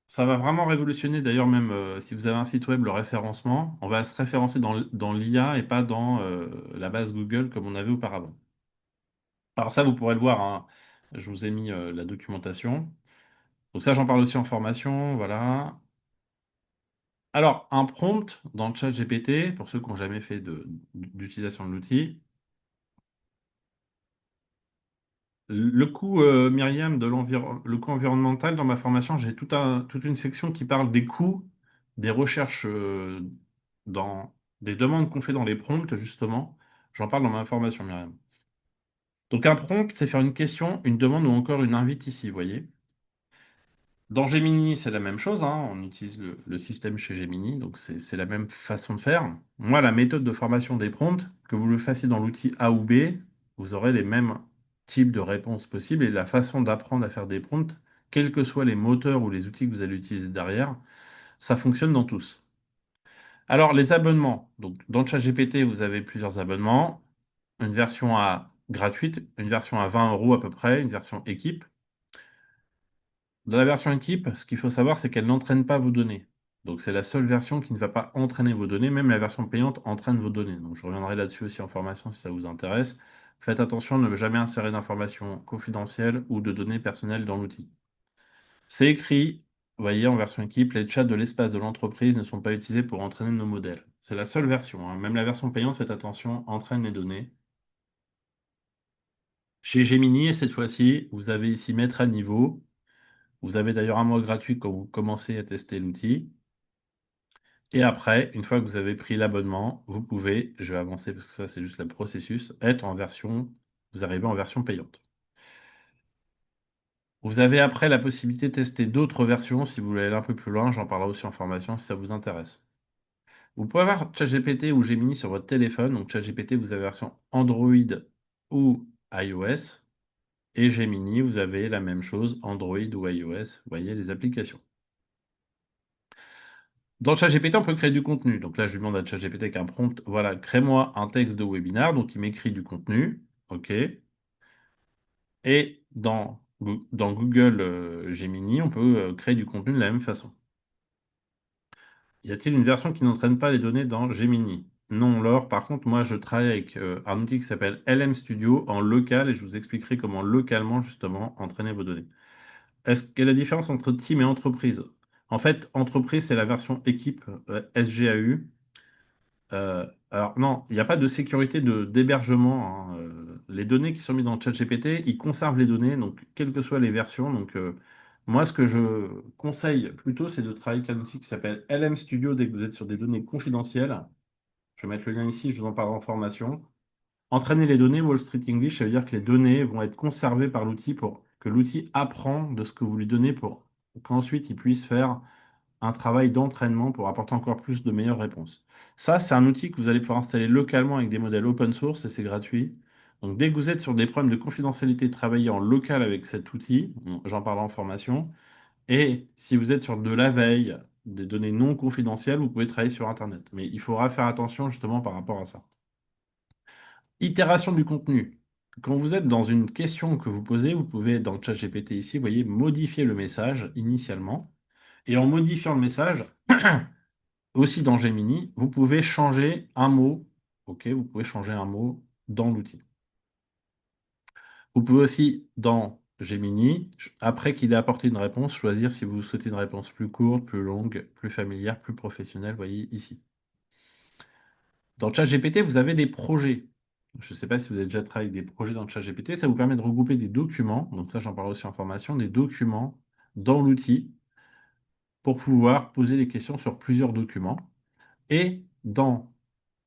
ça va vraiment révolutionner, d'ailleurs, même si vous avez un site web, le référencement, on va se référencer dans l'IA et pas dans la base Google comme on avait auparavant. Alors ça, vous pourrez le voir, hein. Je vous ai mis la documentation. Donc ça, j'en parle aussi en formation, voilà. Alors, un prompt dans le chat GPT, pour ceux qui n'ont jamais fait d'utilisation de l'outil, le coût, Myriam, le coût environnemental, dans ma formation, j'ai toute une section qui parle des coûts des recherches dans des demandes qu'on fait dans les prompts, justement. J'en parle dans ma formation, Myriam. Donc, un prompt, c'est faire une question, une demande ou encore une invite ici, vous voyez. Dans Gemini, c'est la même chose, hein. On utilise le système chez Gemini, donc c'est la même façon de faire. Moi, la méthode de formation des prompts, que vous le fassiez dans l'outil A ou B, vous aurez les mêmes types de réponses possibles et la façon d'apprendre à faire des prompts, quels que soient les moteurs ou les outils que vous allez utiliser derrière, ça fonctionne dans tous. Alors, les abonnements. Donc, dans le ChatGPT, vous avez plusieurs abonnements. Une version à gratuite, une version à 20 euros à peu près, une version équipe. Dans la version équipe, ce qu'il faut savoir, c'est qu'elle n'entraîne pas vos données. Donc c'est la seule version qui ne va pas entraîner vos données. Même la version payante entraîne vos données. Donc je reviendrai là-dessus aussi en formation si ça vous intéresse. Faites attention de ne jamais insérer d'informations confidentielles ou de données personnelles dans l'outil. C'est écrit, vous voyez, en version équipe, les chats de l'espace de l'entreprise ne sont pas utilisés pour entraîner nos modèles. C'est la seule version, hein. Même la version payante, faites attention, entraîne les données. Chez Gemini, cette fois-ci, vous avez ici mettre à niveau. Vous avez d'ailleurs un mois gratuit quand vous commencez à tester l'outil. Et après, une fois que vous avez pris l'abonnement, vous pouvez, je vais avancer parce que ça c'est juste le processus, être en version, vous arrivez en version payante. Vous avez après la possibilité de tester d'autres versions si vous voulez aller un peu plus loin, j'en parlerai aussi en formation si ça vous intéresse. Vous pouvez avoir ChatGPT ou Gemini sur votre téléphone, donc ChatGPT vous avez version Android ou iOS, et Gemini vous avez la même chose, Android ou iOS, vous voyez les applications. Dans le ChatGPT, on peut créer du contenu. Donc là, je lui demande à ChatGPT avec un prompt, voilà, crée-moi un texte de webinar. Donc il m'écrit du contenu. OK. Et dans Google Gemini, on peut créer du contenu de la même façon. Y a-t-il une version qui n'entraîne pas les données dans Gemini? Non, Laure. Par contre, moi, je travaille avec un outil qui s'appelle LM Studio en local et je vous expliquerai comment localement, justement, entraîner vos données. Est-ce quelle est la différence entre team et entreprise? En fait, entreprise, c'est la version équipe SGAU. Alors non, il n'y a pas de sécurité d'hébergement, hein. Les données qui sont mises dans ChatGPT, ils conservent les données, donc quelles que soient les versions. Donc moi, ce que je conseille plutôt, c'est de travailler avec un outil qui s'appelle LM Studio dès que vous êtes sur des données confidentielles. Je vais mettre le lien ici, je vous en parle en formation. Entraîner les données Wall Street English, ça veut dire que les données vont être conservées par l'outil pour que l'outil apprend de ce que vous lui donnez pour qu'ensuite il puisse faire un travail d'entraînement pour apporter encore plus de meilleures réponses. Ça, c'est un outil que vous allez pouvoir installer localement avec des modèles open source et c'est gratuit. Donc, dès que vous êtes sur des problèmes de confidentialité, travaillez en local avec cet outil. J'en parle en formation. Et si vous êtes sur de la veille, des données non confidentielles, vous pouvez travailler sur Internet. Mais il faudra faire attention justement par rapport à ça. Itération du contenu. Quand vous êtes dans une question que vous posez, vous pouvez, dans le chat GPT ici, vous voyez, modifier le message initialement. Et en modifiant le message, aussi dans Gemini, vous pouvez changer un mot. OK, vous pouvez changer un mot dans l'outil. Vous pouvez aussi, dans Gemini, après qu'il ait apporté une réponse, choisir si vous souhaitez une réponse plus courte, plus longue, plus familière, plus professionnelle, vous voyez ici. Dans ChatGPT, vous avez des projets. Je ne sais pas si vous avez déjà travaillé avec des projets dans ChatGPT. Ça vous permet de regrouper des documents. Donc ça, j'en parle aussi en formation, des documents dans l'outil pour pouvoir poser des questions sur plusieurs documents. Et dans,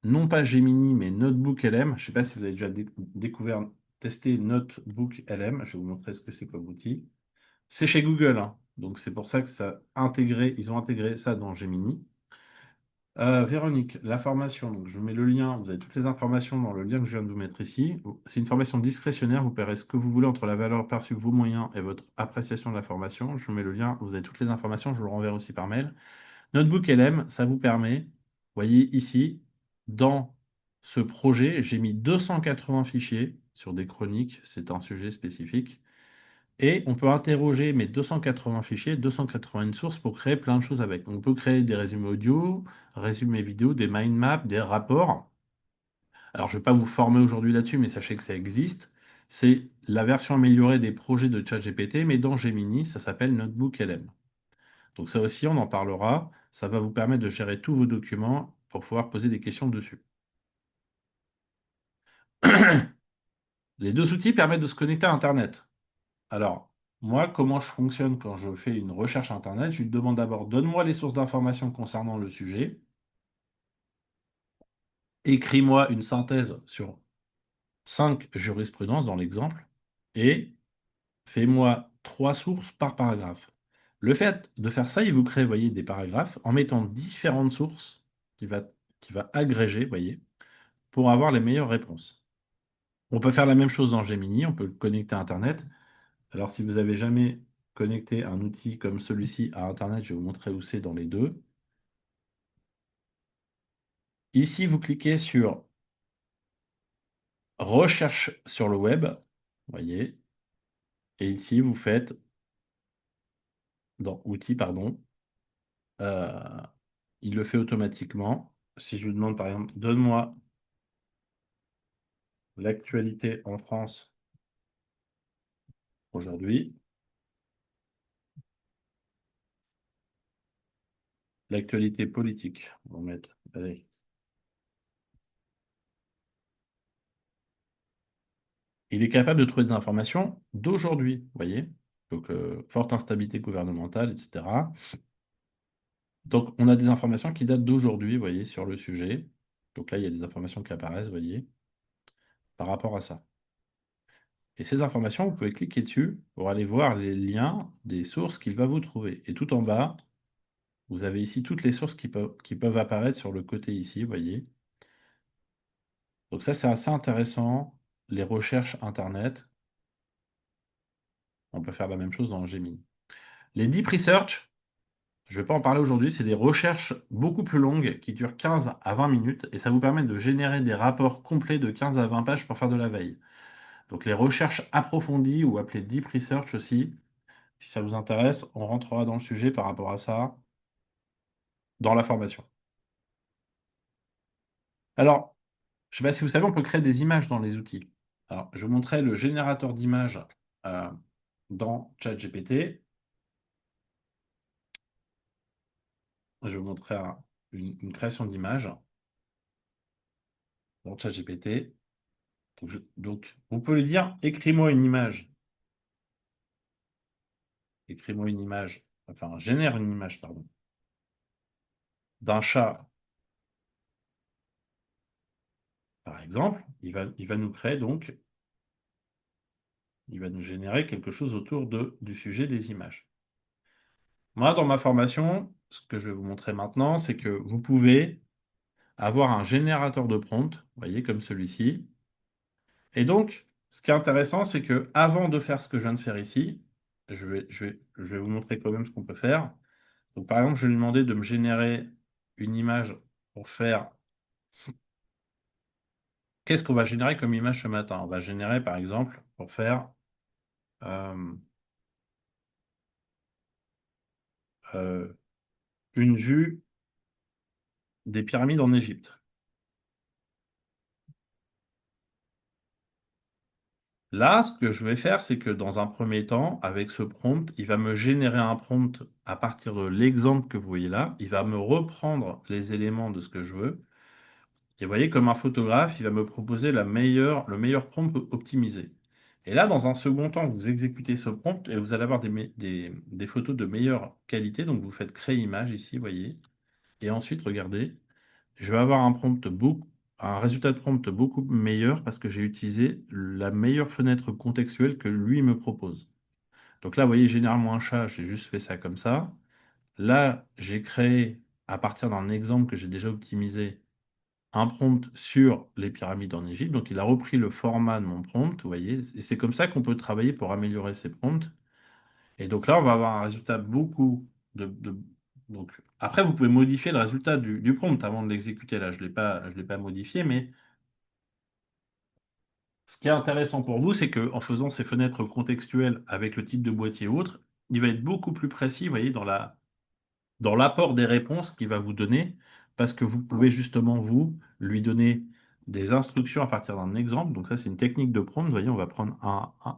non pas Gemini, mais Notebook LM, je ne sais pas si vous avez déjà découvert, testé Notebook LM. Je vais vous montrer ce que c'est comme outil. C'est chez Google, hein. Donc c'est pour ça que ils ont intégré ça dans Gemini. Véronique, la formation, donc je mets le lien, vous avez toutes les informations dans le lien que je viens de vous mettre ici. C'est une formation discrétionnaire, vous paierez ce que vous voulez entre la valeur perçue, vos moyens et votre appréciation de la formation. Je mets le lien, vous avez toutes les informations, je vous le renverrai aussi par mail. Notebook LM, ça vous permet, vous voyez ici, dans ce projet, j'ai mis 280 fichiers sur des chroniques, c'est un sujet spécifique. Et on peut interroger mes 280 fichiers, 281 sources pour créer plein de choses avec. On peut créer des résumés audio, résumés vidéo, des mind maps, des rapports. Alors, je ne vais pas vous former aujourd'hui là-dessus, mais sachez que ça existe. C'est la version améliorée des projets de ChatGPT, mais dans Gemini, ça s'appelle Notebook LM. Donc ça aussi, on en parlera. Ça va vous permettre de gérer tous vos documents pour pouvoir poser des questions dessus. Les deux outils permettent de se connecter à Internet. Alors, moi, comment je fonctionne quand je fais une recherche Internet? Je lui demande d'abord, donne-moi les sources d'informations concernant le sujet, écris-moi une synthèse sur 5 jurisprudences dans l'exemple, et fais-moi 3 sources par paragraphe. Le fait de faire ça, il vous crée, vous voyez, des paragraphes en mettant différentes sources qui va agréger, vous voyez, pour avoir les meilleures réponses. On peut faire la même chose dans Gemini, on peut le connecter à Internet. Alors, si vous n'avez jamais connecté un outil comme celui-ci à Internet, je vais vous montrer où c'est dans les deux. Ici, vous cliquez sur Recherche sur le web, vous voyez, et ici, vous faites dans Outils, pardon, euh, il le fait automatiquement. Si je vous demande, par exemple, donne-moi l'actualité en France aujourd'hui, l'actualité politique, on va mettre, allez. Il est capable de trouver des informations d'aujourd'hui, vous voyez, donc forte instabilité gouvernementale, etc. Donc, on a des informations qui datent d'aujourd'hui, vous voyez, sur le sujet. Donc là, il y a des informations qui apparaissent, vous voyez, par rapport à ça. Et ces informations, vous pouvez cliquer dessus pour aller voir les liens des sources qu'il va vous trouver. Et tout en bas, vous avez ici toutes les sources qui peuvent apparaître sur le côté ici, vous voyez. Donc ça, c'est assez intéressant. Les recherches Internet, on peut faire la même chose dans Gemini. Les deep research, je ne vais pas en parler aujourd'hui, c'est des recherches beaucoup plus longues qui durent 15 à 20 minutes et ça vous permet de générer des rapports complets de 15 à 20 pages pour faire de la veille. Donc les recherches approfondies ou appelées deep research aussi, si ça vous intéresse, on rentrera dans le sujet par rapport à ça dans la formation. Alors, je ne sais pas si vous savez, on peut créer des images dans les outils. Alors, je vous montrerai le générateur d'images euh, dans ChatGPT. Je vais vous montrer une création d'image. dans ChatGPT. Donc, vous pouvez lui dire, écris-moi une image. Écris-moi une image. Enfin, génère une image, pardon, d'un chat, par exemple. Il va nous créer donc, il va nous générer quelque chose autour du sujet des images. Moi, dans ma formation, ce que je vais vous montrer maintenant, c'est que vous pouvez avoir un générateur de prompt, vous voyez, comme celui-ci. Et donc, ce qui est intéressant, c'est que avant de faire ce que je viens de faire ici, je vais vous montrer quand même ce qu'on peut faire. Donc, par exemple, je vais lui demander de me générer une image pour faire... Qu'est-ce qu'on va générer comme image ce matin? On va générer, par exemple, pour faire euh, euh, une vue des pyramides en Égypte. Là, ce que je vais faire, c'est que dans un premier temps, avec ce prompt, il va me générer un prompt à partir de l'exemple que vous voyez là. Il va me reprendre les éléments de ce que je veux. Et vous voyez, comme un photographe, il va me proposer le meilleur prompt optimisé. Et là, dans un second temps, vous exécutez ce prompt et vous allez avoir des photos de meilleure qualité. Donc, vous faites créer image ici, vous voyez. Et ensuite, regardez, je vais avoir un résultat de prompt beaucoup meilleur parce que j'ai utilisé la meilleure fenêtre contextuelle que lui me propose. Donc là, vous voyez, généralement un chat, j'ai juste fait ça comme ça. Là, j'ai créé, à partir d'un exemple que j'ai déjà optimisé, un prompt sur les pyramides en Égypte. Donc, il a repris le format de mon prompt, vous voyez. Et c'est comme ça qu'on peut travailler pour améliorer ses prompts. Et donc là, on va avoir un résultat Donc, après, vous pouvez modifier le résultat du prompt avant de l'exécuter. Là, je l'ai pas modifié, mais ce qui est intéressant pour vous, c'est qu'en faisant ces fenêtres contextuelles avec le type de boîtier ou autre, il va être beaucoup plus précis, vous voyez, dans l'apport des réponses qu'il va vous donner, parce que vous pouvez justement, vous, lui donner des instructions à partir d'un exemple. Donc ça, c'est une technique de prompt. Vous voyez, on va prendre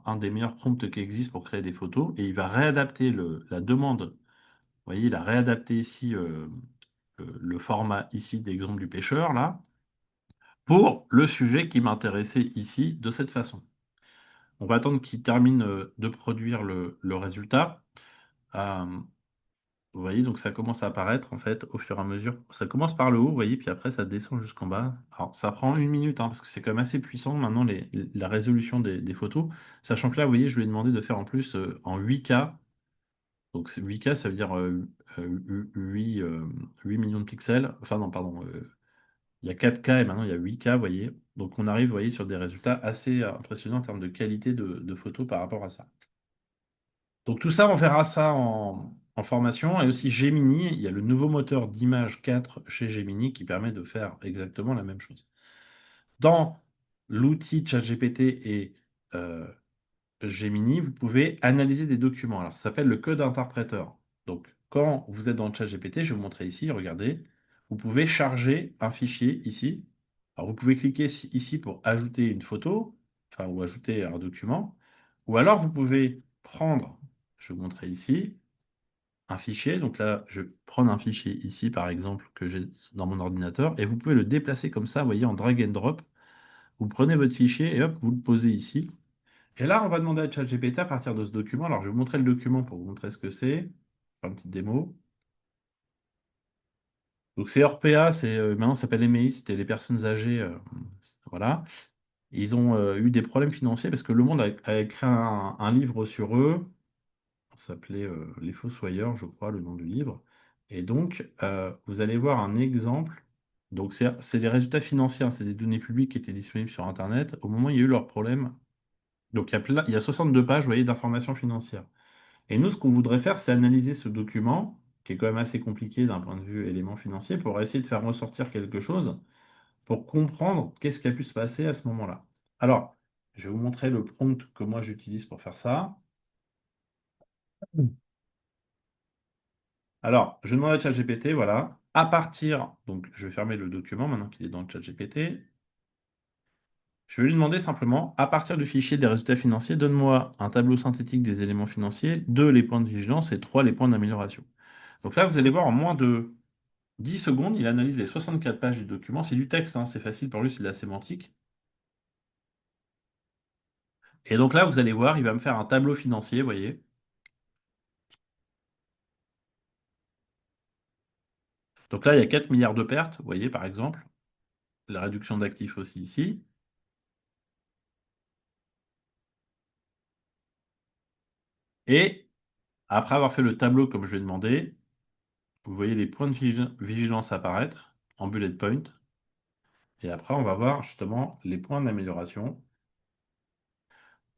un des meilleurs prompts qui existent pour créer des photos, et il va réadapter la demande. Vous voyez, il a réadapté ici le format ici d'exemple du pêcheur, là, pour le sujet qui m'intéressait ici, de cette façon. On va attendre qu'il termine de produire le résultat. Euh, Vous voyez, donc ça commence à apparaître en fait au fur et à mesure. Ça commence par le haut, vous voyez, puis après ça descend jusqu'en bas. Alors ça prend une minute, hein, parce que c'est quand même assez puissant maintenant la résolution des photos. Sachant que là, vous voyez, je lui ai demandé de faire en plus en 8K. Donc 8K, ça veut dire 8 millions de pixels. Enfin non, pardon. Il y a 4K et maintenant il y a 8K, vous voyez. Donc on arrive, vous voyez, sur des résultats assez impressionnants en termes de qualité de photos par rapport à ça. Donc tout ça, on verra ça en formation. Et aussi Gemini, il y a le nouveau moteur d'image 4 chez Gemini qui permet de faire exactement la même chose. Dans l'outil ChatGPT et euh, Gemini, vous pouvez analyser des documents. Alors, ça s'appelle le code interpréteur. Donc, quand vous êtes dans le ChatGPT, je vais vous montrer ici, regardez, vous pouvez charger un fichier ici. Alors, vous pouvez cliquer ici pour ajouter une photo, enfin, ou ajouter un document. Ou alors, vous pouvez prendre, je vais vous montrer ici, un fichier. Donc là, je vais prendre un fichier ici, par exemple, que j'ai dans mon ordinateur, et vous pouvez le déplacer comme ça, vous voyez, en drag and drop. Vous prenez votre fichier et hop, vous le posez ici. Et là, on va demander à ChatGPT à partir de ce document. Alors, je vais vous montrer le document pour vous montrer ce que c'est. Faire une petite démo. Donc, c'est Orpea, maintenant ça s'appelle EMEI, c'était les personnes âgées. Voilà. Ils ont eu des problèmes financiers parce que Le Monde a écrit un livre sur eux. Ça s'appelait Les Fossoyeurs, je crois, le nom du livre. Et donc, vous allez voir un exemple. Donc, c'est les résultats financiers, hein, c'est des données publiques qui étaient disponibles sur Internet au moment où il y a eu leurs problèmes. Donc, il y a 62 pages, vous voyez, d'informations financières. Et nous, ce qu'on voudrait faire, c'est analyser ce document, qui est quand même assez compliqué d'un point de vue élément financier, pour essayer de faire ressortir quelque chose, pour comprendre qu'est-ce qui a pu se passer à ce moment-là. Alors, je vais vous montrer le prompt que moi j'utilise pour faire ça. Alors, je demande à ChatGPT, voilà, à partir, donc je vais fermer le document maintenant qu'il est dans le ChatGPT. Je vais lui demander simplement, à partir du fichier des résultats financiers, donne-moi un tableau synthétique des éléments financiers, 2 les points de vigilance et 3 les points d'amélioration. Donc là, vous allez voir en moins de 10 secondes, il analyse les 64 pages du document. C'est du texte, hein, c'est facile pour lui, c'est de la sémantique. Et donc là, vous allez voir, il va me faire un tableau financier, vous voyez. Donc là, il y a 4 milliards de pertes, vous voyez, par exemple. La réduction d'actifs aussi ici. Et après avoir fait le tableau comme je lui ai demandé, vous voyez les points de vigilance apparaître en bullet point. Et après, on va voir justement les points d'amélioration.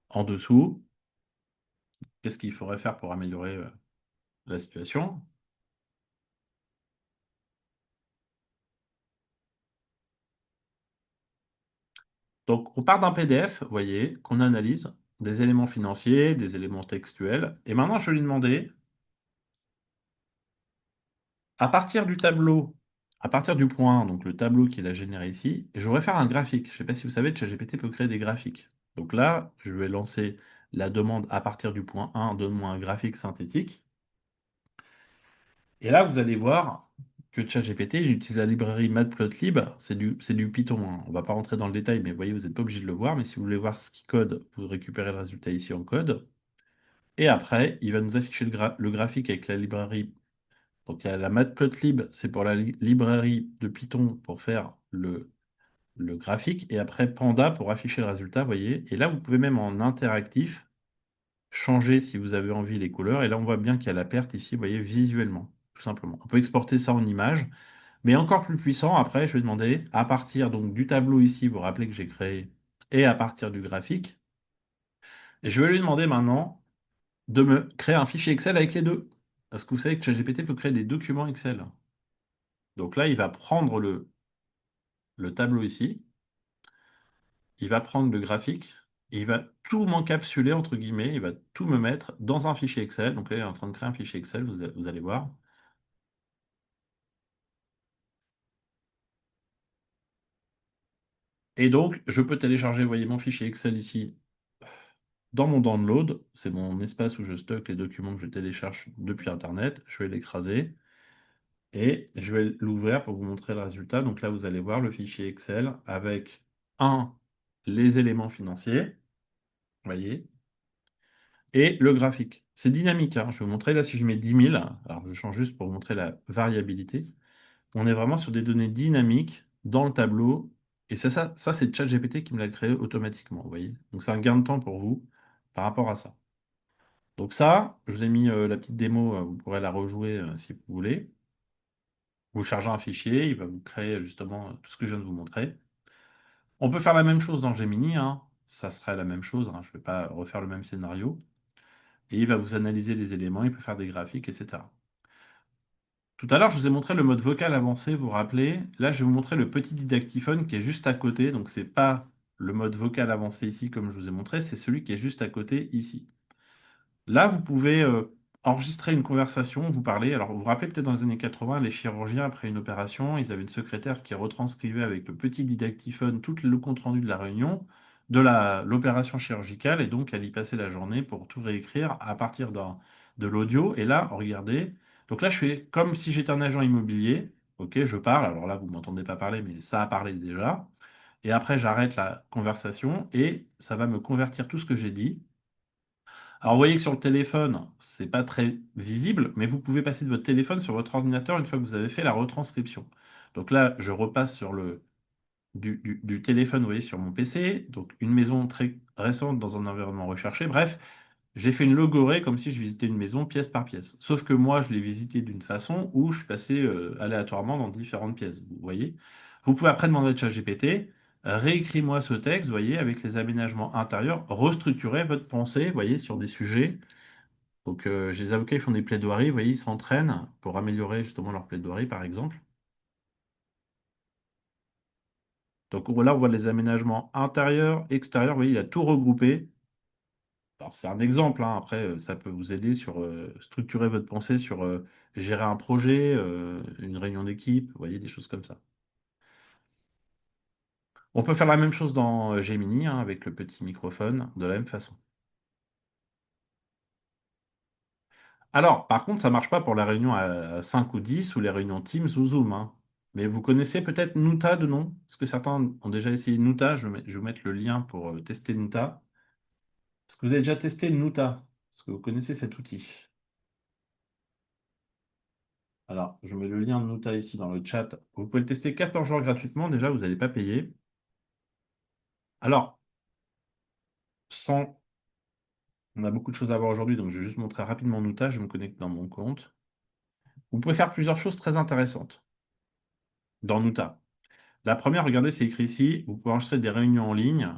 En dessous, qu'est-ce qu'il faudrait faire pour améliorer la situation? Donc, on part d'un PDF, vous voyez, qu'on analyse, des éléments financiers, des éléments textuels. Et maintenant, je vais lui demander, à partir du tableau, à partir du point 1, donc le tableau qu'il a généré ici, je voudrais faire un graphique. Je ne sais pas si vous savez, ChatGPT peut créer des graphiques. Donc là, je vais lancer la demande à partir du point 1, donne-moi un graphique synthétique. Et là, vous allez voir que ChatGPT il utilise la librairie Matplotlib. C'est du Python, hein. On ne va pas rentrer dans le détail, mais vous voyez, vous n'êtes pas obligé de le voir. Mais si vous voulez voir ce qu'il code, vous récupérez le résultat ici en code. Et après, il va nous afficher le graphique avec la librairie. Donc, il y a la Matplotlib, c'est pour la librairie de Python pour faire le graphique. Et après, Panda pour afficher le résultat, vous voyez. Et là, vous pouvez même en interactif changer si vous avez envie les couleurs. Et là, on voit bien qu'il y a la perte ici, vous voyez, visuellement, tout simplement. On peut exporter ça en image. Mais encore plus puissant, après, je vais demander, à partir donc du tableau ici, vous vous rappelez que j'ai créé, et à partir du graphique, et je vais lui demander maintenant de me créer un fichier Excel avec les deux. Parce que vous savez que ChatGPT peut créer des documents Excel. Donc là, il va prendre le tableau ici, il va prendre le graphique, et il va tout m'encapsuler, entre guillemets, il va tout me mettre dans un fichier Excel. Donc là, il est en train de créer un fichier Excel, vous allez voir. Et donc, je peux télécharger, vous voyez, mon fichier Excel ici dans mon download. C'est mon espace où je stocke les documents que je télécharge depuis Internet. Je vais l'écraser et je vais l'ouvrir pour vous montrer le résultat. Donc là, vous allez voir le fichier Excel avec, un, les éléments financiers, vous voyez, et le graphique. C'est dynamique, hein. Je vais vous montrer là si je mets 10 000. Alors, je change juste pour vous montrer la variabilité. On est vraiment sur des données dynamiques dans le tableau. Et ça c'est ChatGPT qui me l'a créé automatiquement, vous voyez. Donc c'est un gain de temps pour vous par rapport à ça. Donc ça, je vous ai mis la petite démo, vous pourrez la rejouer si vous voulez. Vous chargez un fichier, il va vous créer justement tout ce que je viens de vous montrer. On peut faire la même chose dans Gemini, hein. Ça serait la même chose, hein. Je ne vais pas refaire le même scénario. Et il va vous analyser les éléments, il peut faire des graphiques, etc. Tout à l'heure, je vous ai montré le mode vocal avancé, vous vous rappelez? Là, je vais vous montrer le petit didactiphone qui est juste à côté. Donc, c'est pas le mode vocal avancé ici, comme je vous ai montré, c'est celui qui est juste à côté ici. Là, vous pouvez enregistrer une conversation, vous parlez. Alors, vous vous rappelez peut-être dans les années 80, les chirurgiens, après une opération, ils avaient une secrétaire qui retranscrivait avec le petit didactiphone tout le compte-rendu de la réunion, de l'opération chirurgicale, et donc elle y passait la journée pour tout réécrire à partir de l'audio. Et là, regardez. Donc là, je fais comme si j'étais un agent immobilier. Ok, je parle. Alors là, vous ne m'entendez pas parler, mais ça a parlé déjà. Et après, j'arrête la conversation et ça va me convertir tout ce que j'ai dit. Alors, vous voyez que sur le téléphone, c'est pas très visible, mais vous pouvez passer de votre téléphone sur votre ordinateur une fois que vous avez fait la retranscription. Donc là, je repasse sur du téléphone, vous voyez, sur mon PC. Donc, une maison très récente dans un environnement recherché. Bref, j'ai fait une logorée comme si je visitais une maison pièce par pièce. Sauf que moi, je l'ai visité d'une façon où je suis passé aléatoirement dans différentes pièces. Vous voyez? Vous pouvez après demander à ChatGPT, réécris-moi ce texte, vous voyez, avec les aménagements intérieurs, restructurer votre pensée, vous voyez, sur des sujets. Donc, j'ai des avocats qui font des plaidoiries, vous voyez, ils s'entraînent pour améliorer justement leur plaidoirie, par exemple. Donc là, on voit les aménagements intérieurs, extérieurs, vous voyez, il a tout regroupé. Alors, c'est un exemple, hein. Après, ça peut vous aider sur structurer votre pensée, sur gérer un projet, une réunion d'équipe, vous voyez, des choses comme ça. On peut faire la même chose dans Gemini, hein, avec le petit microphone, de la même façon. Alors, par contre, ça marche pas pour les réunions à 5 ou 10 ou les réunions Teams ou Zoom, hein. Mais vous connaissez peut-être Nuta de nom? Est-ce que certains ont déjà essayé Nuta? Je vais vous mettre le lien pour tester Nuta. Est-ce que vous avez déjà testé Nuta? Est-ce que vous connaissez cet outil? Alors, je mets le lien de Nuta ici dans le chat. Vous pouvez le tester 14 jours gratuitement. Déjà, vous n'allez pas payer. Alors, sans... on a beaucoup de choses à voir aujourd'hui, donc je vais juste montrer rapidement Nuta. Je me connecte dans mon compte. Vous pouvez faire plusieurs choses très intéressantes dans Nuta. La première, regardez, c'est écrit ici. Vous pouvez enregistrer des réunions en ligne,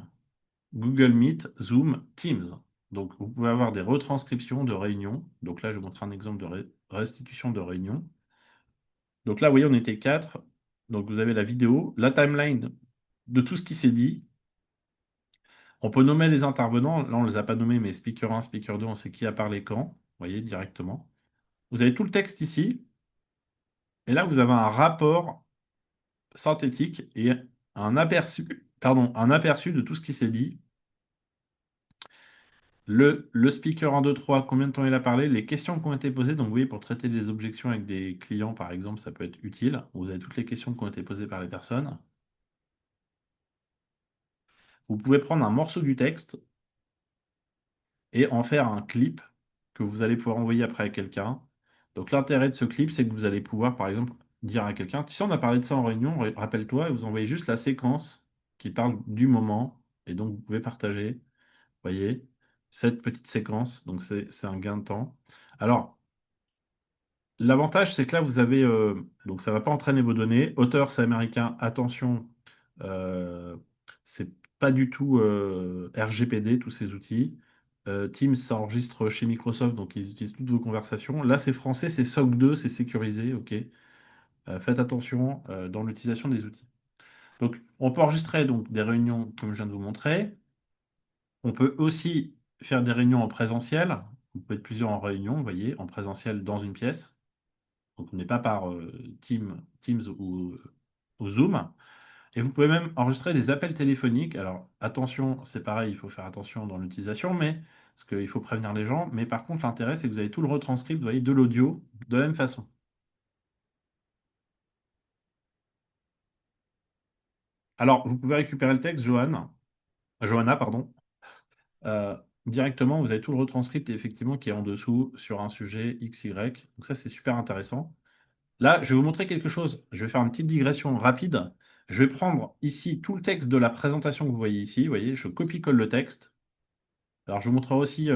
Google Meet, Zoom, Teams. Donc, vous pouvez avoir des retranscriptions de réunions. Donc là, je vous montre un exemple de restitution de réunion. Donc là, vous voyez, on était quatre. Donc, vous avez la vidéo, la timeline de tout ce qui s'est dit. On peut nommer les intervenants. Là, on ne les a pas nommés, mais speaker 1, speaker 2, on sait qui a parlé quand. Vous voyez, directement. Vous avez tout le texte ici. Et là, vous avez un rapport synthétique et un aperçu de tout ce qui s'est dit. Le speaker 1, 2, 3, combien de temps il a parlé, les questions qui ont été posées. Donc, vous voyez, pour traiter des objections avec des clients, par exemple, ça peut être utile. Vous avez toutes les questions qui ont été posées par les personnes. Vous pouvez prendre un morceau du texte et en faire un clip que vous allez pouvoir envoyer après à quelqu'un. Donc, l'intérêt de ce clip, c'est que vous allez pouvoir, par exemple, dire à quelqu'un, tu sais, on a parlé de ça en réunion, rappelle-toi, et vous envoyez juste la séquence qui parle du moment. Et donc, vous pouvez partager, vous voyez, cette petite séquence. Donc, c'est un gain de temps. Alors, l'avantage, c'est que là, vous avez, donc ça ne va pas entraîner vos données. Auteur, c'est américain. Attention, euh, c'est pas du tout RGPD, tous ces outils. Teams, ça enregistre chez Microsoft, donc ils utilisent toutes vos conversations. Là, c'est français, c'est SOC 2, c'est sécurisé, ok. Faites attention dans l'utilisation des outils. Donc, on peut enregistrer donc, des réunions, comme je viens de vous montrer. On peut aussi faire des réunions en présentiel. Vous pouvez être plusieurs en réunion, vous voyez, en présentiel dans une pièce. Donc, on n'est pas par Teams ou Zoom. Et vous pouvez même enregistrer des appels téléphoniques. Alors, attention, c'est pareil, il faut faire attention dans l'utilisation, mais parce qu'il faut prévenir les gens. Mais par contre, l'intérêt, c'est que vous avez tout le retranscript, vous voyez, de l'audio de la même façon. Alors, vous pouvez récupérer le texte, Johanna, pardon, euh, directement. Vous avez tout le retranscript, effectivement, qui est en dessous sur un sujet XY. Donc ça, c'est super intéressant. Là, je vais vous montrer quelque chose. Je vais faire une petite digression rapide. Je vais prendre ici tout le texte de la présentation que vous voyez ici. Vous voyez, je copie-colle le texte. Alors, je vous montrerai aussi.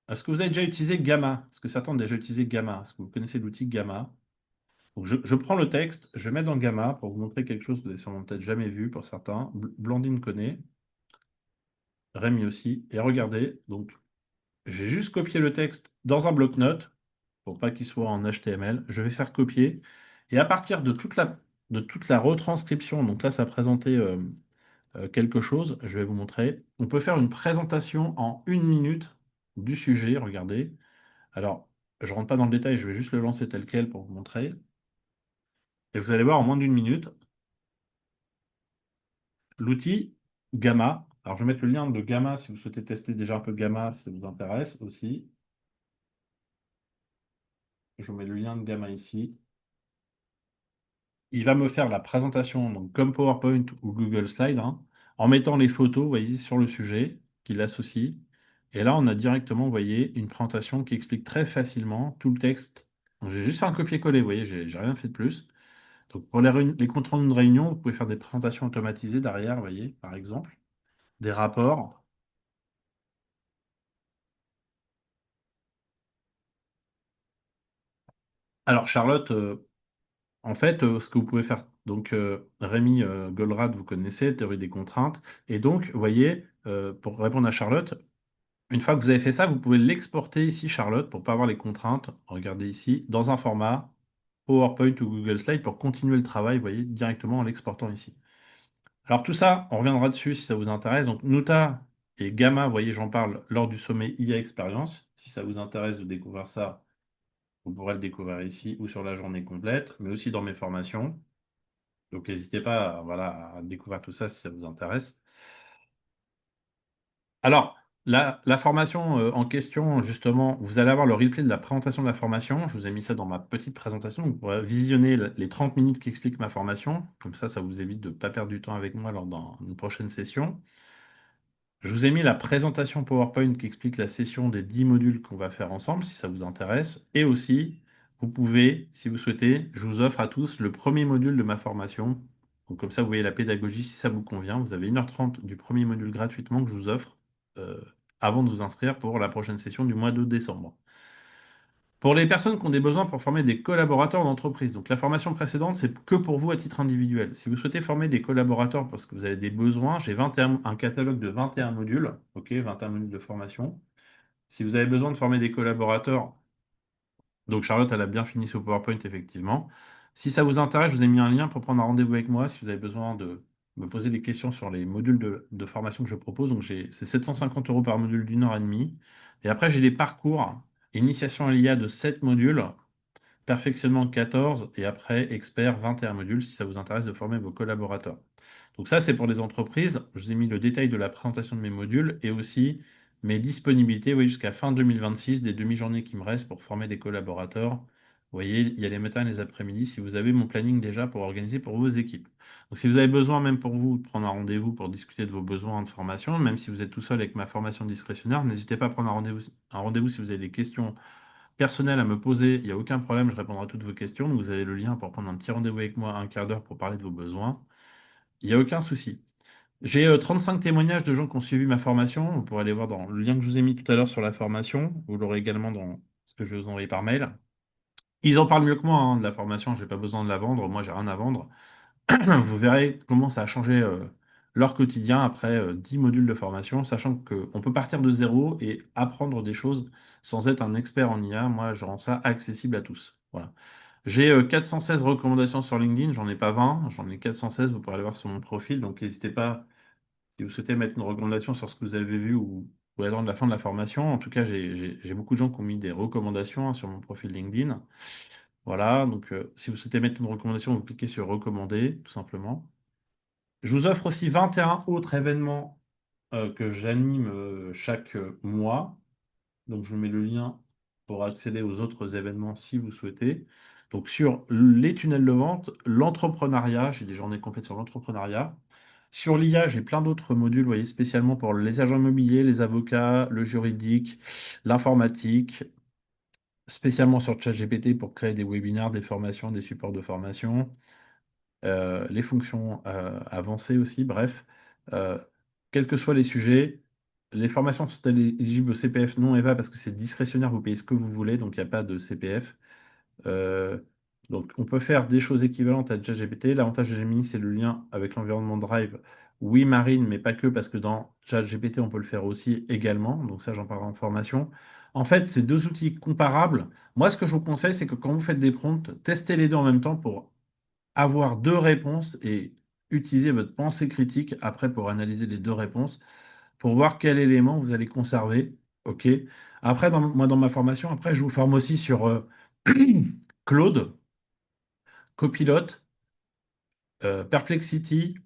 Est-ce que vous avez déjà utilisé Gamma? Est-ce que certains ont déjà utilisé Gamma? Est-ce que vous connaissez l'outil Gamma? Donc, je prends le texte, je vais mettre dans Gamma pour vous montrer quelque chose que vous avez sûrement peut-être jamais vu pour certains. Blandine connaît, Rémi aussi. Et regardez, donc, j'ai juste copié le texte dans un bloc-notes pour pas qu'il soit en HTML. Je vais faire copier. Et à partir de toute la retranscription, donc là, ça présentait quelque chose, je vais vous montrer. On peut faire une présentation en 1 minute du sujet, regardez. Alors, je ne rentre pas dans le détail, je vais juste le lancer tel quel pour vous montrer. Et vous allez voir en moins d'1 minute, l'outil Gamma. Alors, je vais mettre le lien de Gamma si vous souhaitez tester déjà un peu Gamma, si ça vous intéresse aussi. Je vous mets le lien de Gamma ici. Il va me faire la présentation, donc comme PowerPoint ou Google Slide, hein, en mettant les photos, vous voyez, sur le sujet qu'il associe. Et là, on a directement, vous voyez, une présentation qui explique très facilement tout le texte. Donc, j'ai juste fait un copier-coller, vous voyez, j'ai rien fait de plus. Donc, pour les comptes rendus de réunion, vous pouvez faire des présentations automatisées derrière, vous voyez, par exemple, des rapports. Alors, Charlotte, en fait, ce que vous pouvez faire, donc Rémi Goldratt, vous connaissez, théorie des contraintes. Et donc, vous voyez, pour répondre à Charlotte, une fois que vous avez fait ça, vous pouvez l'exporter ici, Charlotte, pour ne pas avoir les contraintes. Regardez ici, dans un format PowerPoint ou Google Slide pour continuer le travail, vous voyez, directement en l'exportant ici. Alors tout ça, on reviendra dessus si ça vous intéresse. Donc Nuta et Gamma, vous voyez, j'en parle lors du sommet IA Experience. Si ça vous intéresse de découvrir ça, vous pourrez le découvrir ici ou sur la journée complète, mais aussi dans mes formations. Donc n'hésitez pas voilà, à découvrir tout ça si ça vous intéresse. Alors, La formation en question, justement, vous allez avoir le replay de la présentation de la formation. Je vous ai mis ça dans ma petite présentation. Vous pourrez visionner les 30 minutes qui expliquent ma formation. Comme ça vous évite de ne pas perdre du temps avec moi lors d'une prochaine session. Je vous ai mis la présentation PowerPoint qui explique la session des 10 modules qu'on va faire ensemble, si ça vous intéresse. Et aussi, vous pouvez, si vous souhaitez, je vous offre à tous le premier module de ma formation. Donc comme ça, vous voyez la pédagogie, si ça vous convient. Vous avez 1h30 du premier module gratuitement que je vous offre euh, avant de vous inscrire pour la prochaine session du mois de décembre. Pour les personnes qui ont des besoins pour former des collaborateurs d'entreprise, donc la formation précédente, c'est que pour vous à titre individuel. Si vous souhaitez former des collaborateurs parce que vous avez des besoins, j'ai 21 un catalogue de 21 modules, ok, 21 modules de formation. Si vous avez besoin de former des collaborateurs, donc Charlotte, elle a bien fini sur PowerPoint, effectivement. Si ça vous intéresse, je vous ai mis un lien pour prendre un rendez-vous avec moi si vous avez besoin de me poser des questions sur les modules de formation que je propose. Donc c'est 750 € par module d'1 heure et demie. Et après, j'ai des parcours, initiation à l'IA de 7 modules. Perfectionnement 14 et après expert 21 modules si ça vous intéresse de former vos collaborateurs. Donc ça, c'est pour les entreprises. Je vous ai mis le détail de la présentation de mes modules et aussi mes disponibilités, oui, jusqu'à fin 2026, des demi-journées qui me restent pour former des collaborateurs. Vous voyez, il y a les matins et les après-midi si vous avez mon planning déjà pour organiser pour vos équipes. Donc si vous avez besoin, même pour vous, de prendre un rendez-vous pour discuter de vos besoins de formation, même si vous êtes tout seul avec ma formation discrétionnaire, n'hésitez pas à prendre un rendez-vous si vous avez des questions personnel à me poser, il n'y a aucun problème, je répondrai à toutes vos questions. Donc, vous avez le lien pour prendre un petit rendez-vous avec moi, un quart d'heure pour parler de vos besoins. Il n'y a aucun souci. J'ai 35 témoignages de gens qui ont suivi ma formation. Vous pourrez aller voir dans le lien que je vous ai mis tout à l'heure sur la formation. Vous l'aurez également dans ce que je vais vous envoyer par mail. Ils en parlent mieux que moi de la formation, je n'ai pas besoin de la vendre. Moi, j'ai rien à vendre. Vous verrez comment ça a changé leur quotidien après 10 modules de formation, sachant qu'on peut partir de zéro et apprendre des choses sans être un expert en IA. Moi, je rends ça accessible à tous. Voilà. J'ai 416 recommandations sur LinkedIn, j'en ai pas 20, j'en ai 416, vous pourrez aller voir sur mon profil. Donc n'hésitez pas, si vous souhaitez mettre une recommandation sur ce que vous avez vu ou attendre la fin de la formation. En tout cas, j'ai beaucoup de gens qui ont mis des recommandations sur mon profil LinkedIn. Voilà, donc si vous souhaitez mettre une recommandation, vous cliquez sur recommander, tout simplement. Je vous offre aussi 21 autres événements que j'anime chaque mois. Donc, je vous mets le lien pour accéder aux autres événements si vous souhaitez. Donc, sur les tunnels de vente, l'entrepreneuriat, j'ai des journées complètes sur l'entrepreneuriat. Sur l'IA, j'ai plein d'autres modules, vous voyez, spécialement pour les agents immobiliers, les avocats, le juridique, l'informatique, spécialement sur ChatGPT pour créer des webinaires, des formations, des supports de formation, les fonctions avancées aussi, bref. Euh, Quels que soient les sujets, les formations sont éligibles au CPF non EVA parce que c'est discrétionnaire, vous payez ce que vous voulez, donc il n'y a pas de CPF. Euh, donc on peut faire des choses équivalentes à ChatGPT. L'avantage de Gemini, c'est le lien avec l'environnement Drive. Oui, Marine, mais pas que, parce que dans ChatGPT, on peut le faire aussi également. Donc ça, j'en parlerai en formation. En fait, c'est deux outils comparables. Moi, ce que je vous conseille, c'est que quand vous faites des prompts, testez les deux en même temps pour avoir deux réponses et utiliser votre pensée critique après pour analyser les deux réponses, pour voir quel élément vous allez conserver. OK? Après, moi, dans ma formation, après, je vous forme aussi sur Claude, Copilot, Perplexity.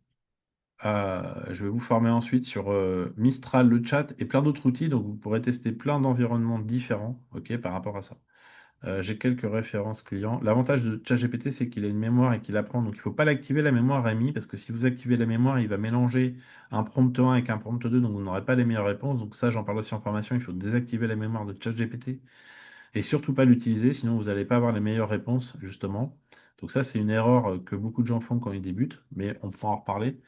Je vais vous former ensuite sur Mistral, le chat et plein d'autres outils. Donc, vous pourrez tester plein d'environnements différents, OK, par rapport à ça. J'ai quelques références clients. L'avantage de ChatGPT, c'est qu'il a une mémoire et qu'il apprend. Donc, il ne faut pas l'activer la mémoire Rémi, parce que si vous activez la mémoire, il va mélanger un prompt 1 avec un prompt 2, donc vous n'aurez pas les meilleures réponses. Donc, ça, j'en parle aussi en formation. Il faut désactiver la mémoire de ChatGPT et surtout pas l'utiliser, sinon vous n'allez pas avoir les meilleures réponses, justement. Donc, ça, c'est une erreur que beaucoup de gens font quand ils débutent, mais on pourra en reparler.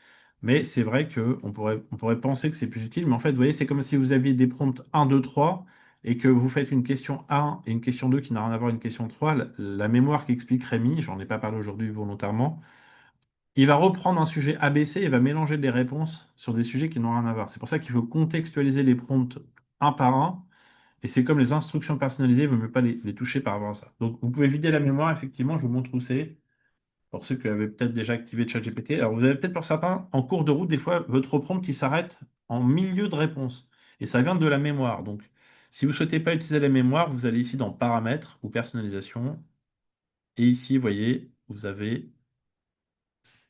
Mais c'est vrai qu'on pourrait penser que c'est plus utile, mais en fait, vous voyez, c'est comme si vous aviez des prompts 1, 2, 3 et que vous faites une question 1 et une question 2 qui n'a rien à voir avec une question 3, la mémoire qu'explique Rémi, j'en ai pas parlé aujourd'hui volontairement, il va reprendre un sujet ABC et va mélanger des réponses sur des sujets qui n'ont rien à voir. C'est pour ça qu'il faut contextualiser les prompts un par un, et c'est comme les instructions personnalisées, il ne vaut mieux pas les toucher par rapport à ça. Donc vous pouvez vider la mémoire, effectivement, je vous montre où c'est, pour ceux qui avaient peut-être déjà activé ChatGPT. Alors vous avez peut-être pour certains, en cours de route, des fois, votre prompt qui s'arrête en milieu de réponse. Et ça vient de la mémoire. Donc, si vous ne souhaitez pas utiliser la mémoire, vous allez ici dans Paramètres ou Personnalisation. Et ici, vous voyez, vous avez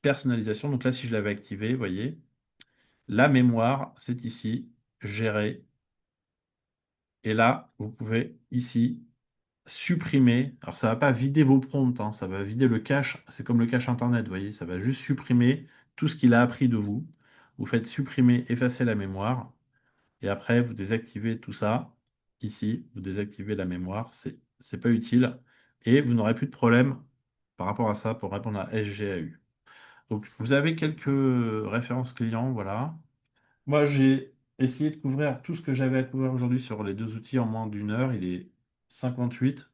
Personnalisation. Donc là, si je l'avais activé, vous voyez, la mémoire, c'est ici, Gérer. Et là, vous pouvez ici supprimer. Alors, ça va pas vider vos prompts, hein, ça va vider le cache. C'est comme le cache Internet, vous voyez, ça va juste supprimer tout ce qu'il a appris de vous. Vous faites supprimer, effacer la mémoire. Et après, vous désactivez tout ça. Ici, vous désactivez la mémoire. C'est pas utile. Et vous n'aurez plus de problème par rapport à ça pour répondre à SGAU. Donc, vous avez quelques références clients, voilà. Moi, j'ai essayé de couvrir tout ce que j'avais à couvrir aujourd'hui sur les deux outils en moins d'une heure. Il est 58.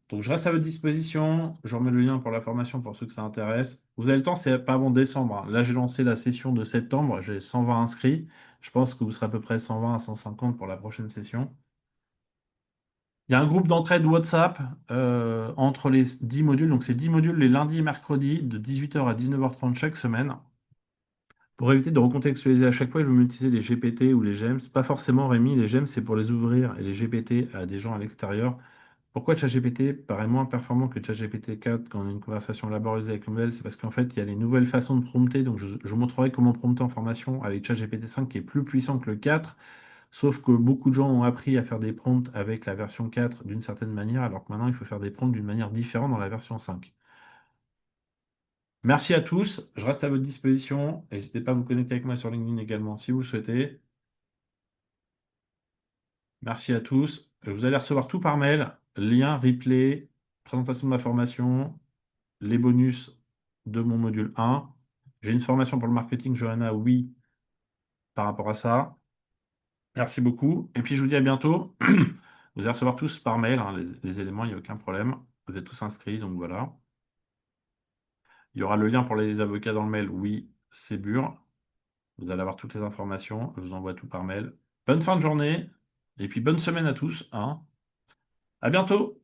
Donc, je reste à votre disposition. Je remets le lien pour la formation pour ceux que ça intéresse. Vous avez le temps, c'est pas avant décembre, hein. Là, j'ai lancé la session de septembre. J'ai 120 inscrits. Je pense que vous serez à peu près 120 à 150 pour la prochaine session. Il y a un groupe d'entraide WhatsApp entre les 10 modules. Donc, c'est 10 modules les lundis et mercredis de 18h à 19h30 chaque semaine. Pour éviter de recontextualiser à chaque fois, il vaut mieux utiliser les GPT ou les GEMS. Pas forcément, Rémi, les GEMS, c'est pour les ouvrir et les GPT à des gens à l'extérieur. Pourquoi ChatGPT paraît moins performant que ChatGPT 4 quand on a une conversation laborieuse avec le modèle? C'est parce qu'en fait, il y a les nouvelles façons de prompter. Donc, je vous montrerai comment prompter en formation avec ChatGPT 5 qui est plus puissant que le 4. Sauf que beaucoup de gens ont appris à faire des prompts avec la version 4 d'une certaine manière, alors que maintenant, il faut faire des prompts d'une manière différente dans la version 5. Merci à tous. Je reste à votre disposition. N'hésitez pas à vous connecter avec moi sur LinkedIn également si vous le souhaitez. Merci à tous. Vous allez recevoir tout par mail. Lien, replay, présentation de ma formation, les bonus de mon module 1. J'ai une formation pour le marketing, Johanna, oui, par rapport à ça. Merci beaucoup. Et puis je vous dis à bientôt. Vous allez recevoir tous par mail, hein, les éléments, il n'y a aucun problème. Vous êtes tous inscrits, donc voilà. Il y aura le lien pour les avocats dans le mail, oui, c'est Bure. Vous allez avoir toutes les informations. Je vous envoie tout par mail. Bonne fin de journée et puis bonne semaine à tous, hein. À bientôt!